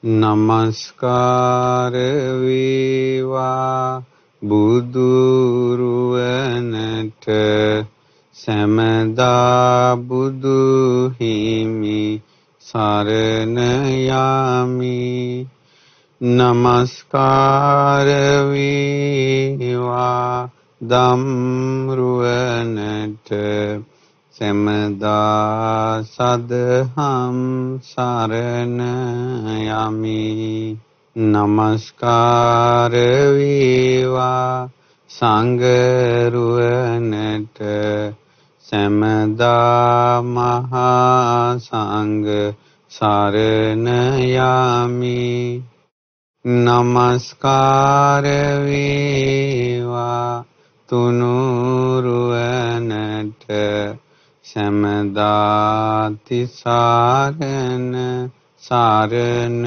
නමස්කාර වේවා බුදුරුවනට සැමදා බුදු හිමි සරණ යමි. නමස්කාර වේවා ධම්රුවනට සැමදා සදහම් සරණ යමි. නමස්කාර වේවා සංඝරුවනට සැමදා මහා සංඝ සරණ යමි. නමස්කාර වේවා තුනුරුවනට සැමදා තිසරණ සරණ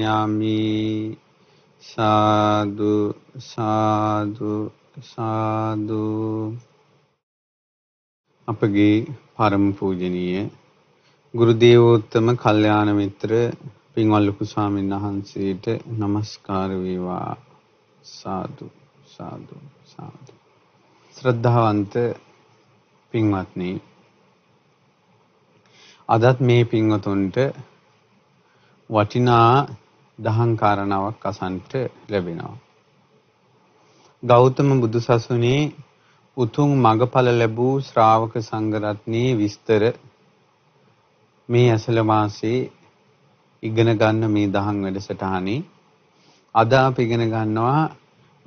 යමි. සාදු සාදු සාදු. අපගේ පරම පූජනීය ගුරු දේවෝත්තම කල්යාණ මිත්‍ර පින්වත් ලොකු ස්වාමීන් වහන්සේට নমස්කාර වේවා. සාදු සාදු සාදු. ශ්‍රද්ධාවන්ත පින්වත්නි, අදත් මේ පින්වතුන්ට වටිනා දහම් කාරණාවක් අසන්නට ලැබෙනවා. ගෞතම බුදුසසුනේ උතුම් මඟඵල ලැබූ ශ්‍රාවක සංඝ රත්නයේ විස්තර මේ ඇසළ මාසයේ ඉගෙන ගන්න මේ දහම් වැඩසටහනේ අද අපි ඉගෙන ගන්නවා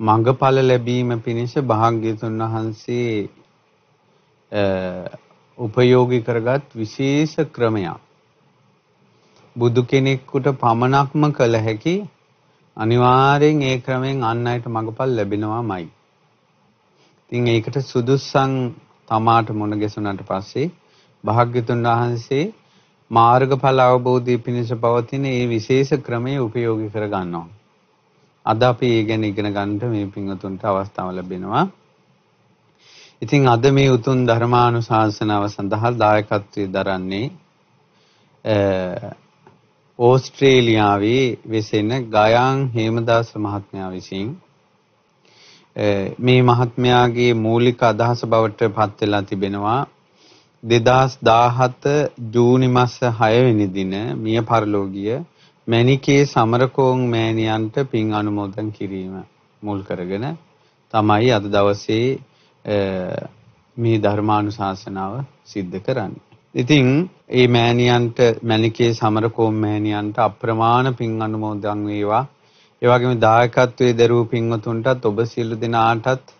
මඟඵල ලැබීම පිණිස භාග්‍යවතුන් වහන්සේ උපයෝගී කරගත් විශේෂ ක්‍රමයක්. බුදු කෙනෙකුට පමණක්ම කළ හැකි අනිවාර්යෙන් ඒ ක්‍රමෙන් අන් අයට මඟඵල ලැබෙනවාමයි. ඉතින් ඒකට සුදුස්සන් තමාට මුණ ගැසුණාට පස්සේ භාග්‍යවතුන් වහන්සේ මාර්ගඵල අවබෝධය පිණිස පවතින මේ විශේෂ ක්‍රමය උපයෝගී කර ගන්නවා. අද අපි ඒ ගැන ඉගෙන ගන්නට මේ පින්වතුන්ට අවස්ථාව ලැබෙනවා. ඉතින් අද මේ උතුම් ධර්මානුශාසනාව සඳහා දායකත්වයේ දරන්නේ ඕස්ට්‍රේලියාවේ වෙසෙන ගයාන් හේමදාස මහත්මයා විසින්. මේ මහත්මයාගේ මූලික අදහස බවට පත් වෙලා තිබෙනවා 2017 ජූනි මාස 6 වෙනි දින මිය පරලෝකීය මැණිකේ සමරකෝන් මෑණියන්ට පින් අනුමෝදන් කිරීම මුල් කරගෙන තමයි අද දවසේ මේ ධර්මානුශාසනාව සිද්ධ කරන්නේ. ඉතින් මේ මෑණියන්ට මැණිකේ සමරකෝන් මෑණියන්ට අප්‍රමාණ පින් අනුමෝදන් වේවා. ඒ වගේම දායකත්වයේ දරූ පින්වතුන්ටත් ඔබ සියලු දෙනාටත්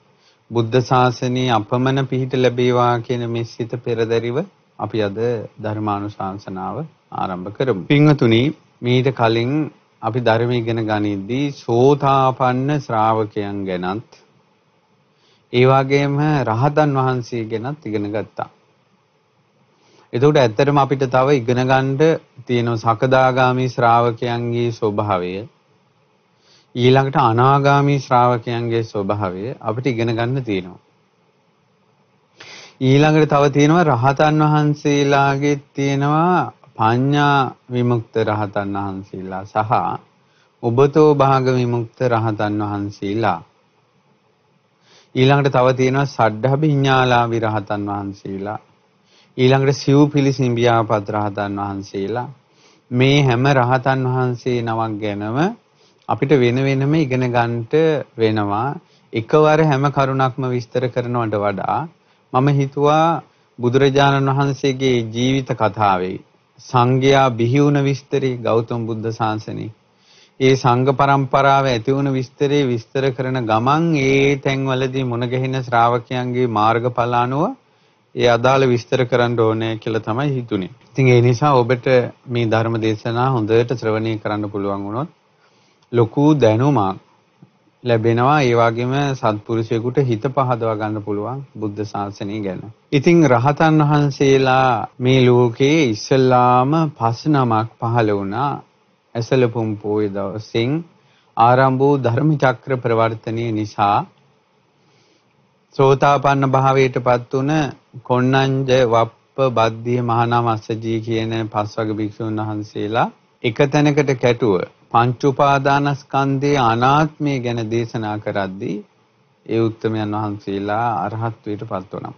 බුද්ධ ශාසනයේ අපමණ පිහිට ලැබේවා කියන මේ සිත පෙරදරිව අපි අද ධර්මානුශාසනාව ආරම්භ කරමු. පින්වතුනි, මීට කලින් අපි ධර්ම ඉගෙන ගනිද්දී සෝතාපන්න ශ්‍රාවකයන් ගැනත් ඒ වගේම රහතන් වහන්සේ ගැනත් ඉගෙන ගත්තා. එතකොට ඇත්තටම අපිට තව ඉගෙන ගන්න තියෙන සකදාගාමී ශ්‍රාවකයන්ගේ ස්වභාවය, ඊළඟට අනාගාමී ශ්‍රාවකයන්ගේ ස්වභාවය අපිට ඉගෙන ගන්න තියෙනවා. ඊළඟට තව තියෙනවා රහතන් වහන්සේලාගේ තියෙනවා පඤ්ඤා විමුක්ත රහතන් වහන්සේලා සහ උබතෝ භාග විමුක්ත රහතන් වහන්සේලා. ඊළඟට තව තියෙනවා සද්ධාභිඥාලාභී රහතන් වහන්සේලා. ඊළඟට සිව්පිලිසිඹියාපත් රහතන් වහන්සේලා. මේ හැම රහතන් වහන්සේ නමක් ගැනම අපිට වෙන වෙනම ඉගෙන ගන්නට වෙනවා. එකවර හැම කරුණක්ම විස්තර කරනවට වඩා මම හිතුවා බුදුරජාණන් වහන්සේගේ ජීවිත කතාවේ සංඝයා බිහි වුණ විස්තරේ ගෞතම බුද්ධ ශාසනයේ ඒ සංඝ පරම්පරාව ඇති වුණ විස්තරේ විස්තර කරන ගමන් ඒ තැන්වලදී මුණ ගැහෙන ශ්‍රාවකයන්ගේ මාර්ගඵල අනුව ඒ අදාළ විස්තර කරන්න ඕනේ කියලා තමයි හිතුනේ. ඉතින් ඒ නිසා ඔබට මේ ධර්ම දේශනා හොඳට ශ්‍රවණය කරන්න පුළුවන් වුණොත් ලොකු දැනුමක් ලැබෙනවා. ඒ වගේම සත්පුරුෂයෙකුට හිත පහදවා ගන්න පුළුවන් බුද්ධ ශාසනය ගැන. ඉතින් රහතන් වහන්සේලා මේ ලෝකේ ඉස්සල්ලාම 5 නමක් පහළ වුණා. ඇසලපුම් පොය දවසින් ආරම්භ වූ ධර්ම චක්‍ර ප්‍රවර්තනය නිසා සෝතාපන්න භාවයට පත් වුණ කොණ්ණඤ්ඤ වප්ප බද්ධිය මහානාම අස්සජී කියන 5 වගේ භික්ෂුන් වහන්සේලා එක තැනකට කැටුව පංච උපාදානස්කන්ධයේ අනාත්මය ගැන දේශනා කරද්දී ඒ උත්තමයන් වහන්සේලා අරහත්ත්වයට පත් වුණා.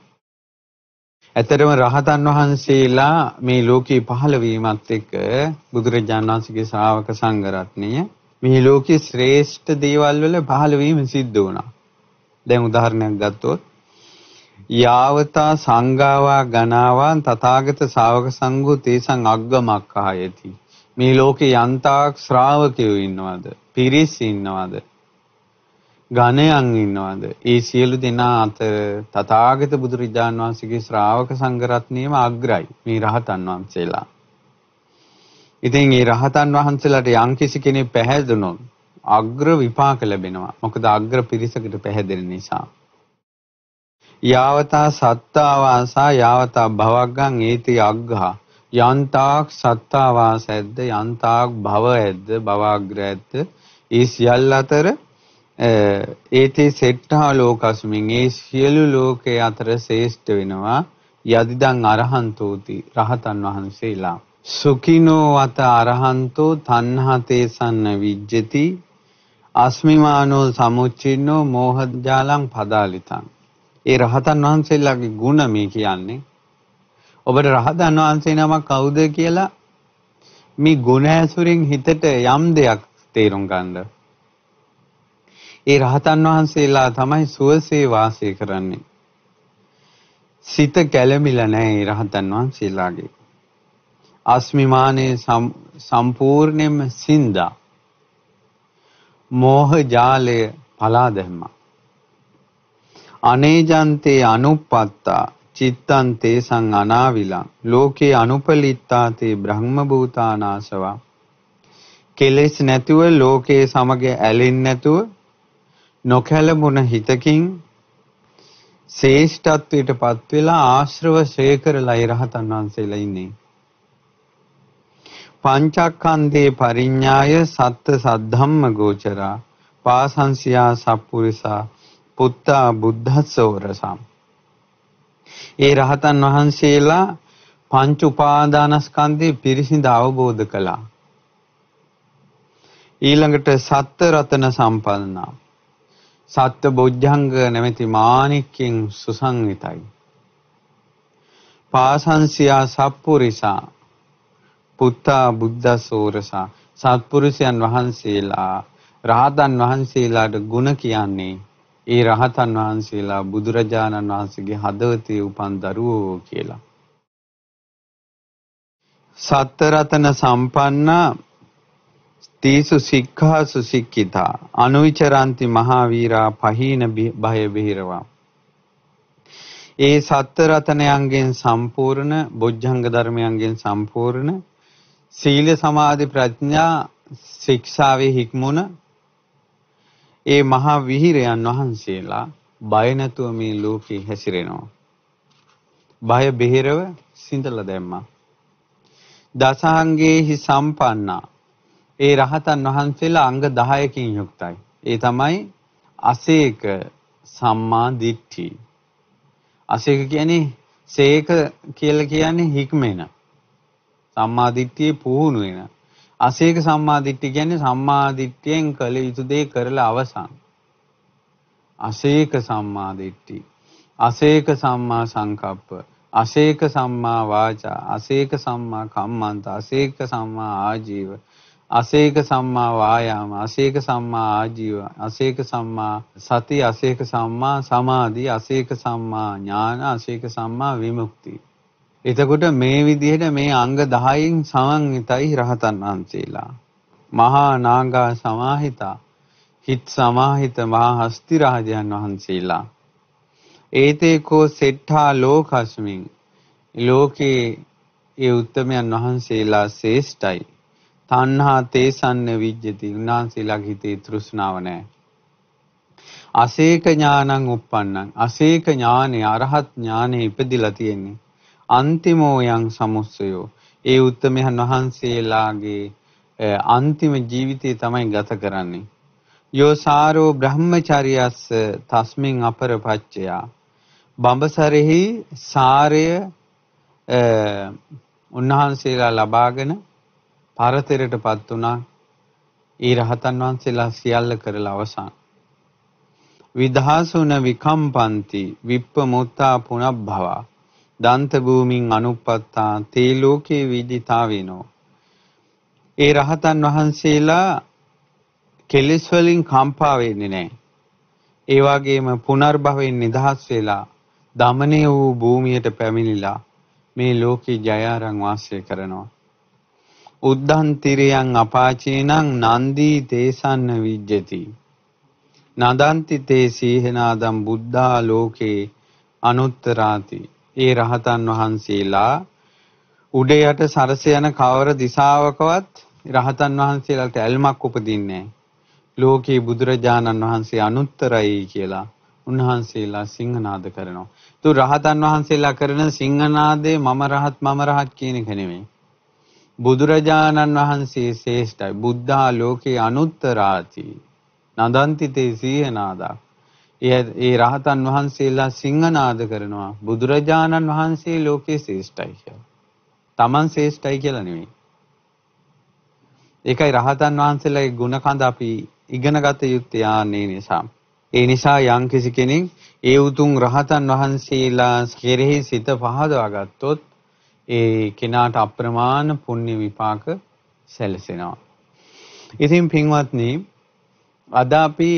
ඇතරම රහතන් වහන්සේලා මේ ලෝකේ පහළ වීමත් එක්ක බුදුරජාණන් වහන්සේගේ ශ්‍රාවක සංඝ රත්නය මේ ලෝකේ ශ්‍රේෂ්ඨ දේවල් වල පහළ වීම සිද්ධ වුණා. දැන් උදාහරණයක් ගත්තොත් යාවතා සංඝාවා ගණාවා තථාගත ශාවක සංඝෝ තේසං අග්ගමක්ඛායති. මේ ලෝකේ යන්තාක් ශ්‍රාවකයෝ ඉන්නවද? පිරිස් ඉන්නවද? ගණයන් ඉන්නවද? ඒ සියලු දෙනා අතර තථාගත බුදුරජාණන් වහන්සේගේ ශ්‍රාවක සංඝ රත්නයේම අග්‍රයි මේ රහතන් වහන්සේලා. ඉතින් මේ රහතන් වහන්සේලාට යම්කිසි කෙනෙක් පැහැදුනොත් අග්‍ර විපාක ලැබෙනවා. මොකද අග්‍ර පිරිසකට පැහැදෙන නිසා. යාවතා සත්තාවාසා යාවතා භවග්ගං ඒති අග්ඝා යන්තාක් සත්තාවාසයද්ද යන්තාක් භව ඇද්ද භවග්‍ර ඇද්ද ඒ සියල්ල අතර ඒතේ සෙට්ඨා ලෝකස්මින් ඒ සියලු ලෝකයේ අතර ශ්‍රේෂ්ඨ වෙනවා යදිදං අරහන්තෝති රහතන් වහන්සේලා. සුඛිනෝ වත අරහන්තෝ තණ්හතේ සන්න විජ්ජති අස්මිමානෝ සමුච්චින්නෝ මෝහජාලං පදාලිතං. ඒ රහතන් වහන්සේලාගේ ගුණ මේ කියන්නේ. ඔබට රහතන් වහන්සේ නමක් කවුද කියලා මේ ගුණ ඇසුරින් හිතට යම් දෙයක් තේරුම් ගන්න. ඒ රහතන් වහන්සේලා තමයි සුවසේ වාසය කරන්නේ. සිත කැළමිලා නැහැ ඒ රහතන් වහන්සේලාගේ. අස්මිමානේ සම්පූර්ණයෙන්ම සින්දා. මෝහ ජාලය පලා දැම්මා. අනේජන්තේ අනුප්පත්තා චිත්තන්තේ සං අනාවිලං ලෝකේ අනුපලිත්තාතේ බ්‍රහ්ම භූතානාසවා. කෙලෙස් නැතුව ලෝකේ සමග ඇලෙන්නේ නැතුව නොකැලමුණ හිතකින් ශ්‍රේෂ්ඨත්වයට පත් වෙලා ආශ්‍රව ශේකරලා රහතන් වහන්සේලා ඉන්නේ. පංචක්ඛන්දේ පරිඤ්ඤාය සත්ත සද්ධම්ම ගෝචරා පාසංසියා සප්පුරිසා පුත්තා බුද්ධස්සෝරසම්. ඒ රහතන් වහන්සේලා පංච උපාදානස්කන්ධේ පිරිසිඳ අවබෝධ කළා. ඊළඟට සත්ත රතන සම්පන්නා. සත්ත බොජ්ජංග නැමැති මාණික්කෙන් සුසංවිතයි. පාසංසියා සප්පුරිසා පුත්තා බුද්ධස්සෝරසා. සත්පුරුෂයන් වහන්සේලා රහතන් වහන්සේලාට ගුණ කියන්නේ ඒ රහතන් වහන්සේලා බුදුරජාණන් වහන්සේගේ හදවතේ උපන් දරුවෝ කියලා. සත්ත රතන සම්පන්නා තීසු සික්ඛාසු සික්ඛිතා අනුවිචරಂತಿ මහාවීරා පහීන භය බහිරවා. ඒ සත්ත රතනයන්ගෙන් සම්පූර්ණ බොජ්ජංග ධර්මයන්ගෙන් සම්පූර්ණ සීල සමාධි ප්‍රඥා ශික්ෂාවේ හික්මුණ ඒ මහා විහිරයන් වහන්සේලා බය නැතුව මේ ලෝකේ හැසිරෙනවා. බය බෙහෙරව සිඳලා දැම්මා. දසාංගේහි සම්පන්නා. ඒ රහතන් වහන්සේලා අංග 10කින් යුක්තයි. ඒ තමයි අසේක සම්මා දිට්ඨි. අසේක කියන්නේ සේක කියලා කියන්නේ හික්මෙන. සම්මා දිට්ඨියේ පුහුණු වෙන. අසේක සම්මා දිට්ඨිය කියන්නේ සම්මා දිට්ඨියෙන් කළ යුතු දේ කරලා අවසන්. අසේක සම්මා දිට්ඨි. අසේක සම්මා සංකප්ප. අසේක සම්මා වාචා. අසේක සම්මා කම්මන්ත. අසේක සම්මා ආජීව. අසේක සම්මා වායාම. අසේක සම්මා ආජීව. අසේක සම්මා සති. අසේක සම්මා සමාධි. අසේක සම්මා ඥාන. අසේක සම්මා විමුක්ති. එතකොට මේ විදිහට මේ අංග 10න් සමන්විතයි රහතන් වහන්සේලා. මහා නාගා සමාහිතා හිත් සමාහිත මහා හස්ති රාජයන් වහන්සේලා. ඒතේකෝ සෙට්ඨා ලෝකස්මින් ලෝකේ ඒ උත්තමයන් වහන්සේලා ශ්‍රේෂ්ඨයි. තණ්හා තේසන්න විජ්ජති. උන්වහන්සේලාගේ හිතේ තෘෂ්ණාව නැහැ. අසේක ඥානං උප්පන්නං. අසේක ඥානෙ අරහත් ඥානෙ ඉපදිලා තියෙන්නේ. අන්තිමෝ යං සමුස්සයෝ. ඒ උත්තමයන් වහන්සේලාගේ අන්තිම ජීවිතය තමයි ගත කරන්නේ. යෝසාරෝ බ්‍රහ්මචර්යස්ස තස්මින් අපරපච්චයා. බඹසරෙහි සාරය උන්වහන්සේලා ලබාගෙන පරතරයටපත් වුණා. ඒ රහතන් වහන්සේලා සියල්ල කරලා අවසන්. විධාසුන විකම්පන්ති විප්පමුත්තා පුනබ්භවා දන්ත භූමින් අනුප්පත්තා තේ ලෝකේ විදිතාවිනෝ. ඒ රහතන් වහන්සේලා කෙලෙස් වලින් කම්පා වෙන්නේ නැහැ. ඒ වගේම පුනර්භවයෙන් නිදහස් වෙලා දමණය වූ භූමියට පැමිණිලා මේ ලෝකේ ජය අරන් වාසය කරනවා. උද්ධන්තිරියං අපාචීනං නන්දී තේසන්න විජ්ජති. නදන්ති තේ සීහනාදම් බුද්ධා ලෝකේ අනුත්තරාති. ඒ රහතන් වහන්සේලා උඩ යට සරස යන කවර දිසාවකවත් රහතන් වහන්සේලාට ඇල්මක් උපදින්නේ නැහැ. ලෝකේ බුදුරජාණන් වහන්සේ අනුත්තරයි කියලා උන්වහන්සේලා සිංහනාද කරනවා. તો රහතන් වහන්සේලා කරන සිංහනාදේ මම රහත් කියන එක නෙමෙයි. බුදුරජාණන් වහන්සේ ශ්‍රේෂ්ඨයි. බුද්ධා ලෝකේ අනුත්තරාති. නදන්ති තේ සීහනාදා. ඒ රහතන් වහන්සේලා සිංහනාද කරනවා බුදුරජාණන් වහන්සේ ලෝකේ ශ්‍රේෂ්ඨයි කියලා. Taman ශ්‍රේෂ්ඨයි කියලා නෙමෙයි. ඒකයි රහතන් වහන්සේලාගේ ගුණ කඳ අපි ඉගෙනගත යුත්තේ ආන්නේ නිසා. ඒ නිසා යම් කිසි කෙනෙක් ඒ උතුම් රහතන් වහන්සේලා කෙරෙහි සිත පහදවා ගත්තොත් ඒ කෙනාට අප්‍රමාණ පුණ්‍ය විපාක සැලසෙනවා. ඉතින් පින්වත්නි අද අපි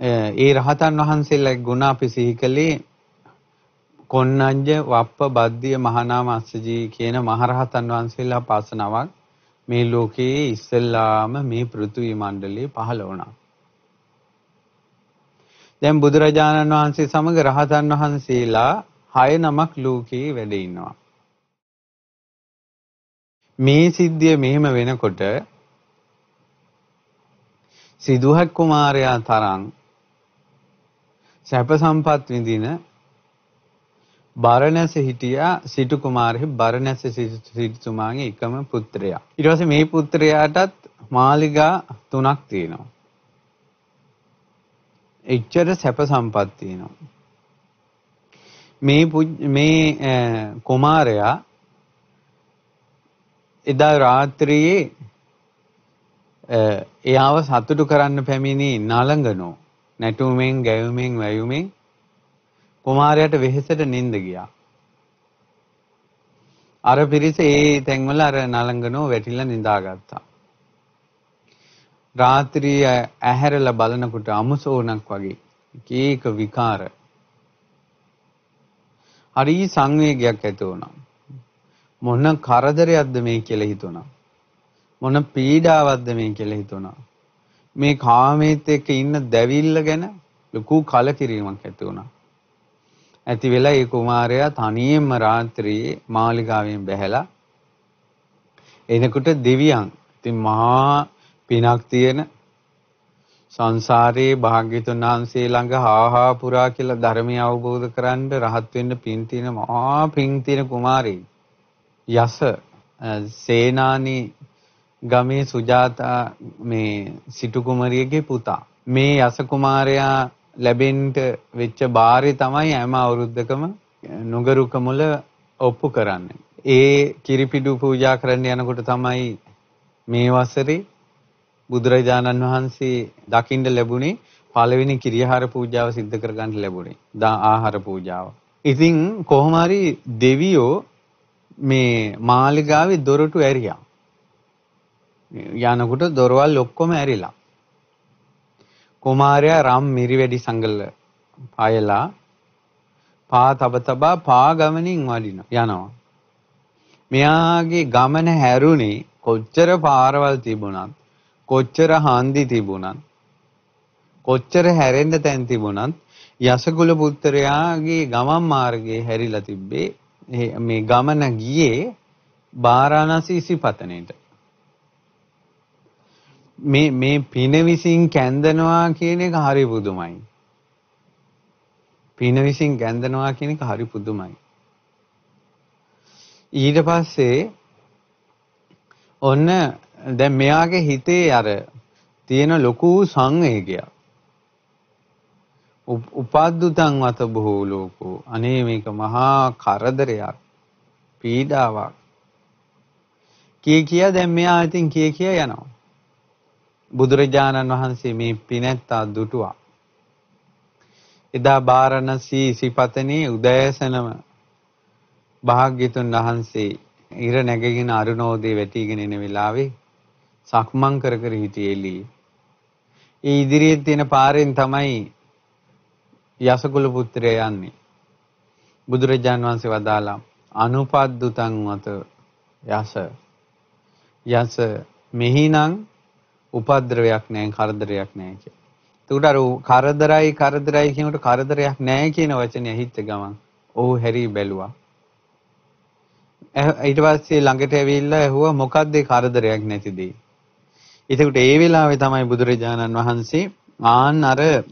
ඒ රහතන් වහන්සේලාගේ ගුණ අපි සිහි කළේ කොණ්ණඤ්ඤ වප්ප බද්දිය මහානාම අස්සජී කියන මහරහතන් වහන්සේලා 5 මේ ලෝකයේ ඉස්සෙල්ලාම මේ පෘථිවි මණ්ඩලයේ පහළ වුණා. දැන් බුදුරජාණන් වහන්සේ සමග රහතන් වහන්සේලා 6 නමක් ලෝකයේ වැඩ ඉන්නවා. මේ සිද්ධිය මෙහෙම වෙනකොට සිදුහත් කුමාරයා තරම් සැප සම්පත් විඳින බරණැස හිටියා සිටු කුමාරයෙක් බරණැස සිටුතුමාගේ එකම පුත්‍රයා. ඊට පස්සේ මේ පුත්‍රයාටත් මාලිගා 3ක් තියෙනවා. එච්චර සැප සම්පත් තියෙනවා. මේ කුමාරයා එදා රාත්‍රියේ එයාව සතුටු කරන්න පැමිණි නලංගනෝ නැටුමෙන් ගැයුමෙන් වැයුමෙන් කුමාරයාට වෙහෙසට නිින්ද ගියා. අර පිරිස ඒ තැන්වල අර නලංගනෝ වැටිලා නිදාගත්තා. රාත්‍රිය ඇහැරලා බලනකොට අමුසෝනක් වගේ එක විකාර. හරි සංවේගයක් ඇති වුණා. මොන කරදරයක්ද මේ කියලා හිතුණා. මොන පීඩාවක්ද මේ කියලා හිතුණා. මේ කාමයේත් එක්ක ඉන්න දැවිල්ල ගැන ලොකු කලකිරීමක් ඇති වුණා. ඇති වෙලා ඒ කුමාරයා තනියෙන්ම රාත්‍රියේ මාලිගාවෙන් බැහැලා එනකොට දෙවියන් ඉතින් මහා පිනක් තියෙන සංසාරේ භාග්‍යතුන් වහන්සේ ළඟ හාහා පුරා කියලා ධර්මය අවබෝධ කරගන්න රහත් වෙන්න පින් තියෙන මහා පින් තියෙන කුමාරයෙක්. යස සේනානි ගමේ සුජාතා මේ සිටු කුමරියගේ පුතා. මේ යස කුමාරයා ලැබෙන්න වෙච්ච බාරේ තමයි හැම අවුරුද්දකම නුගරුක මුල ඔප්පු කරන්නේ. ඒ කිරිපිඩු පූජා කරන්න යනකොට තමයි මේ වසරේ බුදුරජාණන් වහන්සේ දකින්න ලැබුණේ පළවෙනි කිරියහාර පූජාව සිද්ධ කරගන්න ලැබුණේ. ආහාර පූජාව. ඉතින් කොහොම හරි දෙවියෝ මේ මාලිගාවේ දොරටු ඇරියා. යනකොට දොරවල් ඔක්කොම ඇරිලා. කුමාරයා රම් මිරිවැඩි සංගල පායලා පා තබා පා ගමනින් වඩින යනවා. මෙයාගේ ගමන හැරුණේ කොච්චර පාරවල් තිබුණත් කොච්චර හන්දි තිබුණත් කොච්චර හැරෙන්න තැන් තිබුණත් යසකුල පුත්‍රයාගේ ගමන් මාර්ගයේ හැරිලා තිබ්බේ මේ ගමන ගියේ බාරාණසී ඉසිපතනෙට. මේ පින විසින් කැඳනවා කියන එක හරි පුදුමයි. පින විසින් කැඳනවා කියන එක හරි පුදුමයි. ඊට පස්සේ ඔන්න දැන් මෙයාගේ හිතේ අර තියෙන ලොකු සංවේගයක්. උපාද්දුතං වත බොහෝ ලෝකෝ. අනේ මේක මහා කරදරයක් පීඩාවක් කියා දැන් මෙයා ඉතින් කියා යනවා. බුදුරජාණන් වහන්සේ මේ පිනැත්තා දුටුවා. එදා බාරණසී සිපතනේ උදෑසනම භාග්‍යතුන් වහන්සේ ඉර නැගගෙන අරුණෝදේ වැටිගෙන එන වෙලාවේ සක්මන් කර කර හිටියේ එළියේ. ඒ ඉදිරියේ තියෙන පාරෙන් තමයි යසකුල පුත්‍රයා යන්නේ. බුදුරජාණන් වහන්සේ වදාලා අනුපද්දුතං වත යස මෙහිනම් උපද්‍රවයක් නැහැ කරදරයක් නැහැ කියලා. ඒකට අර කරදරයි කියනකොට කරදරයක් නැහැ කියන වචනේ හිත ගමන් ඔහු හැරි බැලුවා. ඊට පස්සේ ළඟට ඇවිල්ලා ඇහුවා මොකද්ද ඒ කරදරයක් නැති දෙය. ඒකට ඒ වෙලාවේ තමයි බුදුරජාණන් වහන්සේ ආන් අර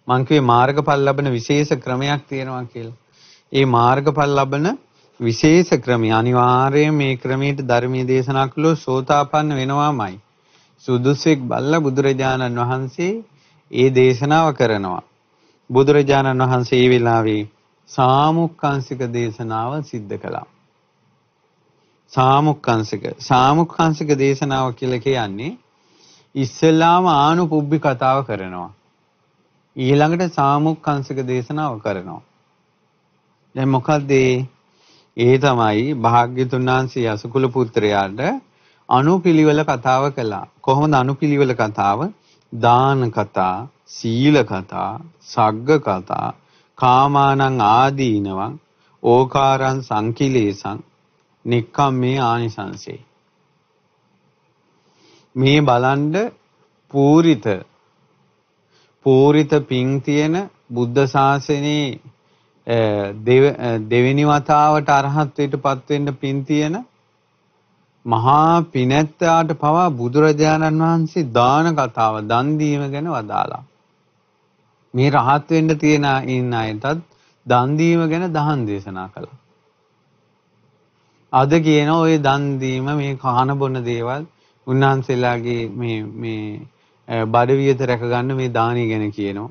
මං කිව්වේ මාර්ගඵල ලබන විශේෂ ක්‍රමයක් තියෙනවා කියලා. ඒ මාර්ගඵල ලබන විශේෂ ක්‍රමය අනිවාර්යයෙන් මේ ක්‍රමයට ධර්මයේ දේශනා කළොත් සෝතාපන්න වෙනවාමයි. සුදුසෙක් බල්ලා බුදුරජාණන් වහන්සේ ඒ දේශනාව කරනවා. බුදුරජාණන් වහන්සේ ඒ වෙලාවේ සාමුක්ඛංශික දේශනාව සිද්ධ කළා. සාමුක්ඛංශික දේශනාව කියලා කියන්නේ ඉස්සෙල්ලාම ආනුපුබ්බි කතාව කරනවා. ඊළඟට සාමුක්ඛංශික දේශනාව කරනවා. දැන් මොකද්ද ඒ තමයි භාග්‍යතුන් වහන්සේ යසකුල පුත්‍රයාට අනුපිළිවෙල කතාව කළා. කොහොමද අනුපිළිවෙල කතාව? දාන කතා, සීල කතා, සග්ග කතා, කාමානං ආදීනවං, ඕකාරං සංකිලේසං, නික්කම්මේ ආනිසංසේ. මේ බලන්න පූරිත පිං තියෙන බුද්ධ ශාසනයේ දෙවෙනි වතාවට අරහත්ත්වයට පත් වෙන්න පින් තියෙන මහා පිනැත්තාට පවා බුදුරජාණන් වහන්සේ දාන කතාව දන් දීම ගැන වදාලා. මේ රහත් වෙන්න තියෙන ඉන්න අයටත් දන් දීම ගැන දහම් දේශනා කළා. අද කියන ඔය දන් දීම මේ කහන බොන දේවල් උන්වහන්සේලාගේ මේ බඩවියත රැක ගන්න මේ දානි ගැන කියනවා.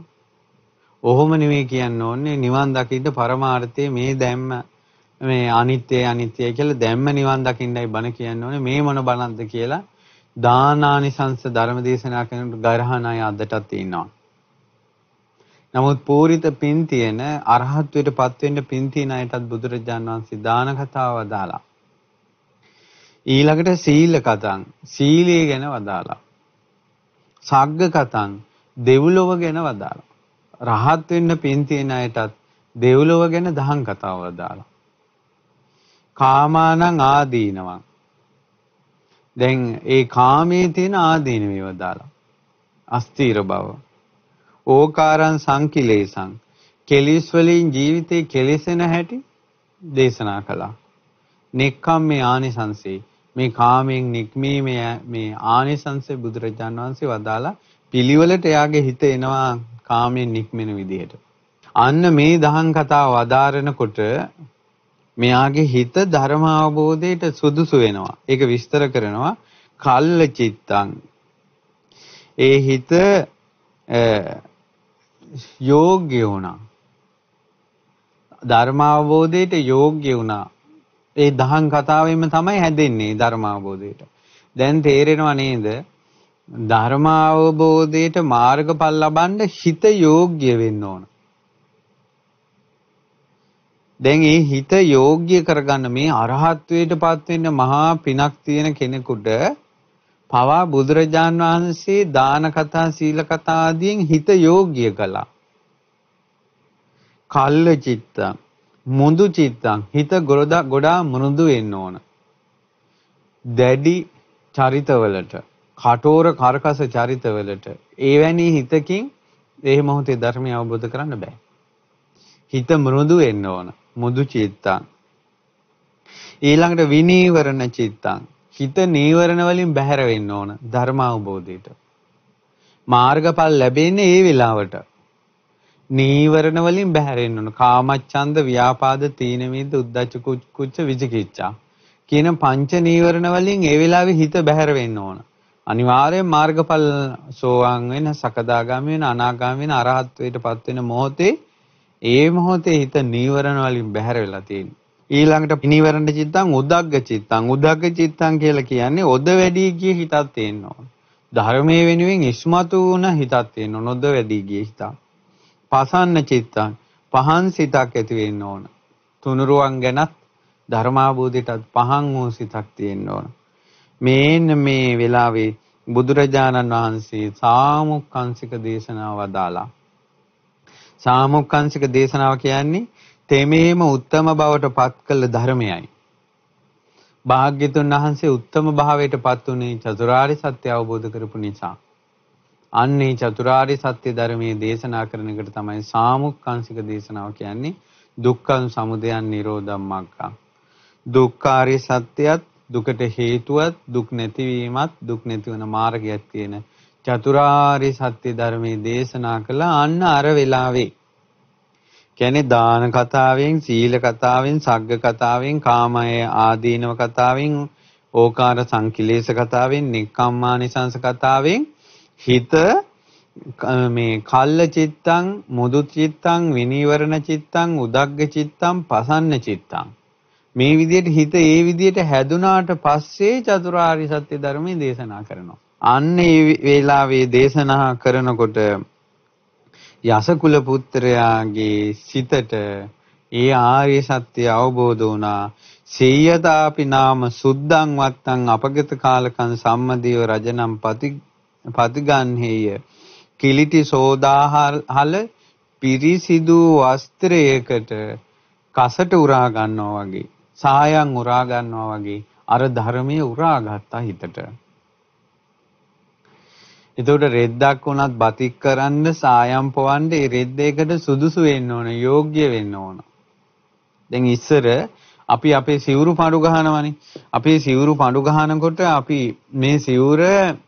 ඔහොම නෙවෙයි කියන්න ඕනේ නිවන් දකින්න පරමාර්ථයේ මේ දැම්ම මේ අනිත්‍යයි කියලා දැම්ම නිවන් දකින්නයි බණ කියන්න ඕනේ මේ මොන බණක්ද කියලා දානානිසංස ධර්ම දේශනා කරනකොට ගරහණ අය අදටත් ඉන්නවා. නමුත් පූරිත පින් තියෙන අරහත්ත්වයට පත් වෙන්න පින් තියෙන අයටත් බුදුරජාණන් වහන්සේ දාන කතාව වදාලා. ඊළඟට සීල කතං සීලය ගැන වදාලා. සග්ග කතං දෙව්ලොව ගැන වදාලා. රහත් වෙන්න පින් තියෙන අයටත් දෙව්ලොව ගැන දහම් කතාව වදාලා. කාමානං ආදීනවං දැන් ඒ කාමයේ තියෙන ආදීනව වදාලා. අස්තීර බව. ඕකාරං සංකිලේසං කෙලිස් වලින් ජීවිතේ කෙලෙසෙන හැටි දේශනා කළා. නෙක්ඛම්මේ ආනිසංසේ මේ කාමයෙන් නික්මීමේ මේ ආනිසංසේ බුදුරජාණන් වහන්සේ වදාලා පිළිවෙලට එයාගේ හිත එනවා කාමයෙන් නික්මෙන විදිහට. අන්න මේ දහම් කතාව වදාරනකොට මෙයාගේ හිත ධර්ම අවබෝධයට සුදුසු වෙනවා. ඒක විස්තර කරනවා කල්ල චිත්තං. ඒ හිත යෝග්‍ය වුණා. ධර්ම අවබෝධයට යෝග්‍ය වුණා. ඒ දහම් කතාවෙම තමයි හැදෙන්නේ ධර්ම අවබෝධයට. දැන් තේරෙනව නේද? ධර්ම අවබෝධයට මාර්ගඵල ලබන්න හිත යෝග්‍ය වෙන්න ඕන. දැන් මේ හිත යෝග්‍ය කරගන්න මේ අරහත්ත්වයට පත් වෙන්න මහා පිනක් තියෙන කෙනෙකුට පවා බුදුරජාන් වහන්සේ දාන කතා සීල කතා ආදීන් හිත යෝග්‍ය කළා. කල්ල චිත්තං මුඳු චිත්තං හිත ගොඩා මෘදු වෙන්න ඕන. දැඩි චරිතවලට කටෝර කරකස චරිතවලට එවැනි හිතකින් ඒ මොහොතේ ධර්මය අවබෝධ කරන්න බෑ. හිත මෘදු වෙන්න ඕන. මුදු චිත්තං. ඊළඟට විනීවරණ චිත්තං. හිත නීවරණ වලින් බැහැර වෙන්න ඕන ධර්ම අවබෝධයට. මාර්ගඵල ලැබෙන්නේ ඒ වෙලාවට. නීවරණ වලින් බැහැර වෙන්න ඕන. කාමච්ඡන්ද, ව්‍යාපාද, තීන මිද්ද, උද්ධච්ච කුච්ච විචිකිච්ඡා කියන පංච නීවරණ වලින් ඒ වෙලාවේ හිත බැහැර වෙන්න ඕන. අනිවාර්යෙන් මාර්ගඵල සෝවාන් වෙන, සකදාගාමී වෙන, අනාගාමී වෙන, අරහත් වෙට පත් වෙන මොහොතේ ඒ මොහොතේ හිත නීවරණ වලින් බැහැර වෙලා තියෙනවා. ඊළඟට නිවරණ චිත්තං උදග්ග චිත්තං. උදග්ග චිත්තං කියලා කියන්නේ ඔද වැඩි ගිය හිතක් තියෙන්න ඕන. ධර්මයේ වෙනුවෙන් ඉස්මතු වුණ හිතක් තියෙන්න ඕන. ඔද වැඩි ගිය හිතක්. පසන්න චිත්තං. පහන් සිතක් ඇති වෙන්න ඕන. තුනුරුවන් ගැනත් ධර්මාභූතයටත් පහන් වූ සිතක් තියෙන්න ඕන. මේ වෙලාවේ බුදුරජාණන් වහන්සේ සාමුක්ඛංශික දේශනාව වදාලා. සාමුක්ඛංශික දේශනාව කියන්නේ තෙමේම උත්තම බවට පත් කළ ධර්මයයි. භාග්‍යතුන් වහන්සේ උත්තම භාවයට පත් වුණේ චතුරාර්ය සත්‍ය අවබෝධ කරපු නිසා. අන්නේ චතුරාර්ය සත්‍ය ධර්මයේ දේශනා කරන එකට තමයි සාමුක්ඛංශික දේශනාව කියන්නේ. දුක්ඛං සමුදයං නිරෝධං මග්ගං. දුක්ඛාරිය සත්‍යයත් දුකට හේතුවත් දුක් නැතිවීමත් දුක් නැතිවන මාර්ගයක් තියෙන චතුරාර්ය සත්‍ය ධර්මයේ දේශනා කළ අන්න අර වෙලාවේ කියන්නේ දාන කතාවෙන් සීල කතාවෙන් සග්ග කතාවෙන් කාමය ආදීනව කතාවෙන් ඕකාර සංකිලේශ කතාවෙන් නික්කම්මානිසංස කතාවෙන් හිත මේ කල්ල චිත්තං මුදු චිත්තං විනීවරණ චිත්තං උදග්ග චිත්තං පසන්න චිත්තං මේ විදිහට හිත ඒ විදිහට හැදුනාට පස්සේ චතුරාර්ය සත්‍ය ධර්මයේ දේශනා කරනවා. අන්න ඒ වේලාවේ දේශනා කරනකොට යසකුල පුත්‍රයාගේ සිතට ඒ ආර්ය සත්‍ය අවබෝධ වුණා. සේයතාපි නාම සුද්ධං වත්තං අපගත කාලකං සම්මදීව රජනම් පතිගන්හෙය. කිලිටි සෝදාහල පිරිසිදු වස්ත්‍රයකට කසට උරා ගන්නවා වගේ සායන් උරා ගන්නවා වගේ අර ධර්මයේ උරා ගත්තා හිතට. එතකොට රෙද්දක් වුණත් බතික් කරන්න සායම් පොවන්න ඒ රෙද්දේකට සුදුසු වෙන්න ඕන, යෝග්‍ය වෙන්න ඕන. දැන් ඉස්සර අපි අපේ සිවුරු පඳු ගහනවනේ. අපේ සිවුරු පඳු ගහනකොට අපි මේ සිවුර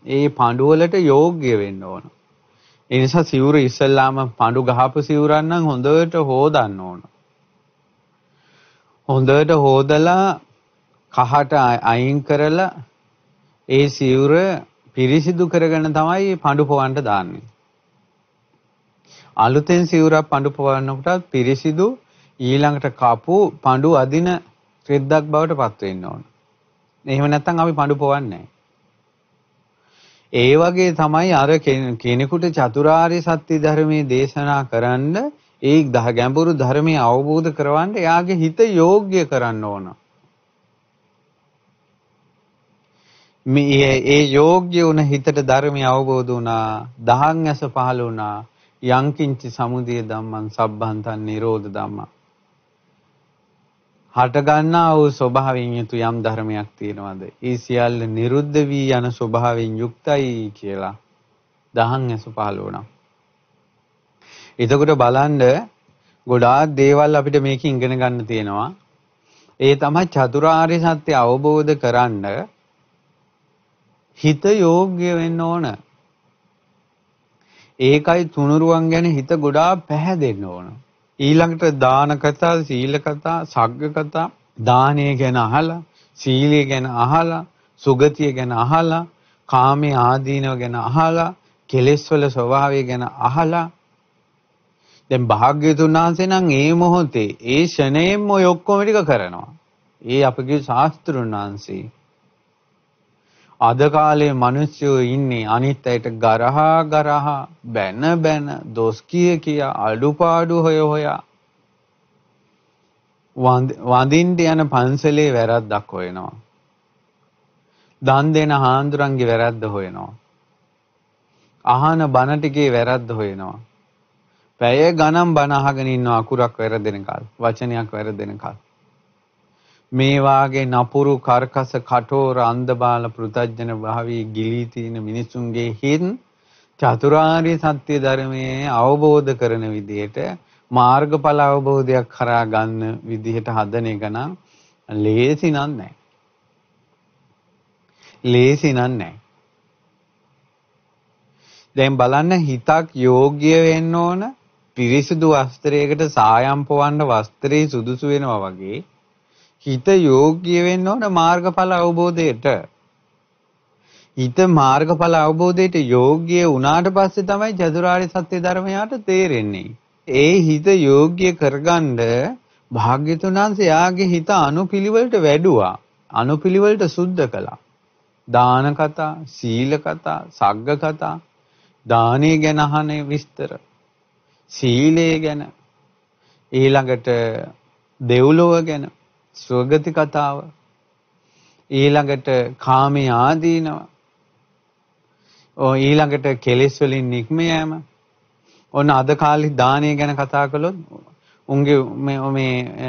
ඒ පඳු වලට යෝග්‍ය වෙන්න ඕන. ඒ නිසා සිවුර ඉස්සල්ලාම පඳු ගහපු සිවුරන් නම් හොඳට හොදන්න ඕන. හොඳට හොදලා කහට අයින් කරලා ඒ සිවුර පිරිසිදු කරගෙන තමයි පඳු පොවන්න දාන්නේ. අලුතෙන් සිවුරක් පඳු පොවන්නකොට පිරිසිදු ඊළඟට කපු පඳු අදින රෙද්දක් බවට පත් වෙන්න ඕන. එහෙම නැත්නම් අපි පඳු පොවන්නේ නැහැ. ඒ වගේ තමයි අර කෙනෙකුට චතුරාර්ය සත්‍ය ධර්මයේ දේශනා කරන්න ඒ ගැඹුරු ධර්මයේ අවබෝධ කරවන්න එයාගේ හිත යෝග්‍ය කරන්න ඕන. ඒ යෝග්‍ය වුණ හිතට ධර්මය අවබෝධ වුණා. දහං ඇස පහළ වුණා. යංකින්චි සමුදය ධම්මං සබ්බන්තං නිරෝධ ධම්මං. හට ගන්නා වූ ස්වභාවයෙන් යුතු යම් ධර්මයක් තියෙනවද? ඒ සියල්ල නිරුද්ධ වී යන ස්වභාවයෙන් යුක්තයි කියලා දහං ඇස පහළ වුණා. එතකොට බලන්න ගොඩාක් දේවල් අපිට මේකෙන් ඉගෙන ගන්න තියෙනවා. ඒ තමයි චතුරාර්ය සත්‍ය අවබෝධ කරන්න හිත යෝග්‍ය වෙන්න ඕන. ඒකයි තුනුරුවන් ගැන හිත ගොඩාක් පැහැදෙන්න ඕන. ඊළඟට දාන කතා, සීල කතා, සග්ග කතා, දානය ගැන අහලා, සීලය ගැන අහලා, සුගතිය ගැන අහලා, කාමයේ ආදීනව ගැන අහලා, කෙලෙස් වල ස්වභාවය ගැන අහලා. දැන් භාග්‍යතුන් වහන්සේ නම් ඒ මොහොතේ ඒ ෂණයෙන්ම ඔය ඔක්කොම ටික කරනවා. ඒ අපගේ ශාස්ත්‍රුන් වහන්සේ. අද කාලේ මිනිස්සු ඉන්නේ අනිත් අයට ගරහා බැන දොස් කිය අඩුපාඩු හොයා වඳින්න යන පන්සලේ වැරද්දක් හොයනවා. දන් දෙන හාමුදුරන්ගේ වැරද්ද හොයනවා. අහන බණ ටිකේ වැරද්ද හොයනවා. පැය ගණන් බණ අහගෙන ඉන්නවා අකුරක් වැරදෙනකල්, වචනයක් වැරදෙනකල්. මේ වාගේ නපුරු කර්කස කටෝර අන්ධබාල පෘතජන භාවී ගිලී තියෙන මිනිසුන්ගේ හිත් චතුරාර්ය සත්‍ය ධර්මයේ අවබෝධ කරන විදිහට මාර්ගඵල අවබෝධයක් කරා ගන්න විදිහට හදන එක නම් ලේසි නෑ. ලේසි නෑ. දැන් බලන්න හිතක් යෝග්‍ය වෙන්න ඕන. පිරිසිදු වස්ත්‍රයකට සායම් පොවන්න වස්ත්‍රේ සුදුසු වෙනවා වගේ හිත යෝග්‍ය වෙන්න ඕන මාර්ගඵල අවබෝධයට. හිත මාර්ගඵල අවබෝධයට යෝග්‍ය වුණාට පස්සේ තමයි චතුරාර්ය සත්‍ය ධර්මයට තේරෙන්නේ. ඒ හිත යෝග්‍ය කරගන්න භාග්‍යතුන් වහන්සේ යාගේ හිත අනුපිළිවෙලට වැඩුවා. අනුපිළිවෙලට සුද්ධ කළා. දාන කතා, සීල කතා, සග්ග කතා, දානේ ගැන අහන විස්තර, සීලය ගැන, ඊළඟට දෙව්ලොව ගැන, ස්වර්ගති කතාව, ඊළඟට කාමයේ ආදීනව, ඊළඟට කෙලෙස් වලින් නික්ම යෑම. ඔන්න අද කාලේ දානය ගැන කතා කළොත් උන්ගේ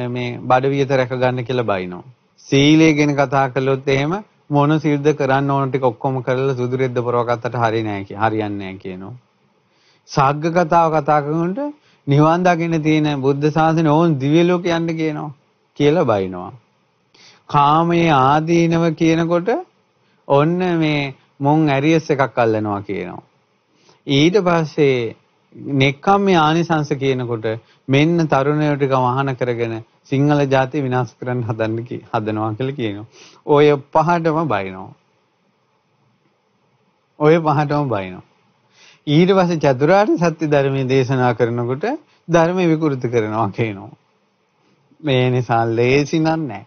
මේ බඩවියත රැක ගන්න කියලා බයිනවා. සීලය ගැන කතා කළොත් එහෙම මොන සිල්ද කරන්න ඕන ටික ඔක්කොම කරලා සුදු රෙද්ද පරවගත්තට හරියන්නේ නැහැ කියනවා. සග්ග කතාව කතා කරනකොට නිවන් දකින්න තියෙන බුද්ධ ශාසනය ඕන් දිව්‍ය ලෝක යන්න කියනවා කියලා බයිනවා. කාමයේ ආදීනව කියනකොට ඔන්න මේ මොන් ඇරියස් එකක් අල්ලනවා කියනවා. ඊට පස්සේ නෙක්ඛම්මේ ආනිසංස කියනකොට මෙන්න තරුණයෝ ටික වහන කරගෙන සිංහල ජාතිය විනාශ කරන්න හදනවා කියලා කියනවා. ඔය පහටම බයිනවා. ඊට පස්සේ චතුරාර්ය සත්‍ය ධර්මයේ දේශනා කරනකොට ධර්මය විකෘති කරනවා කියනවා. මේ නිසා ලේසි නෑ.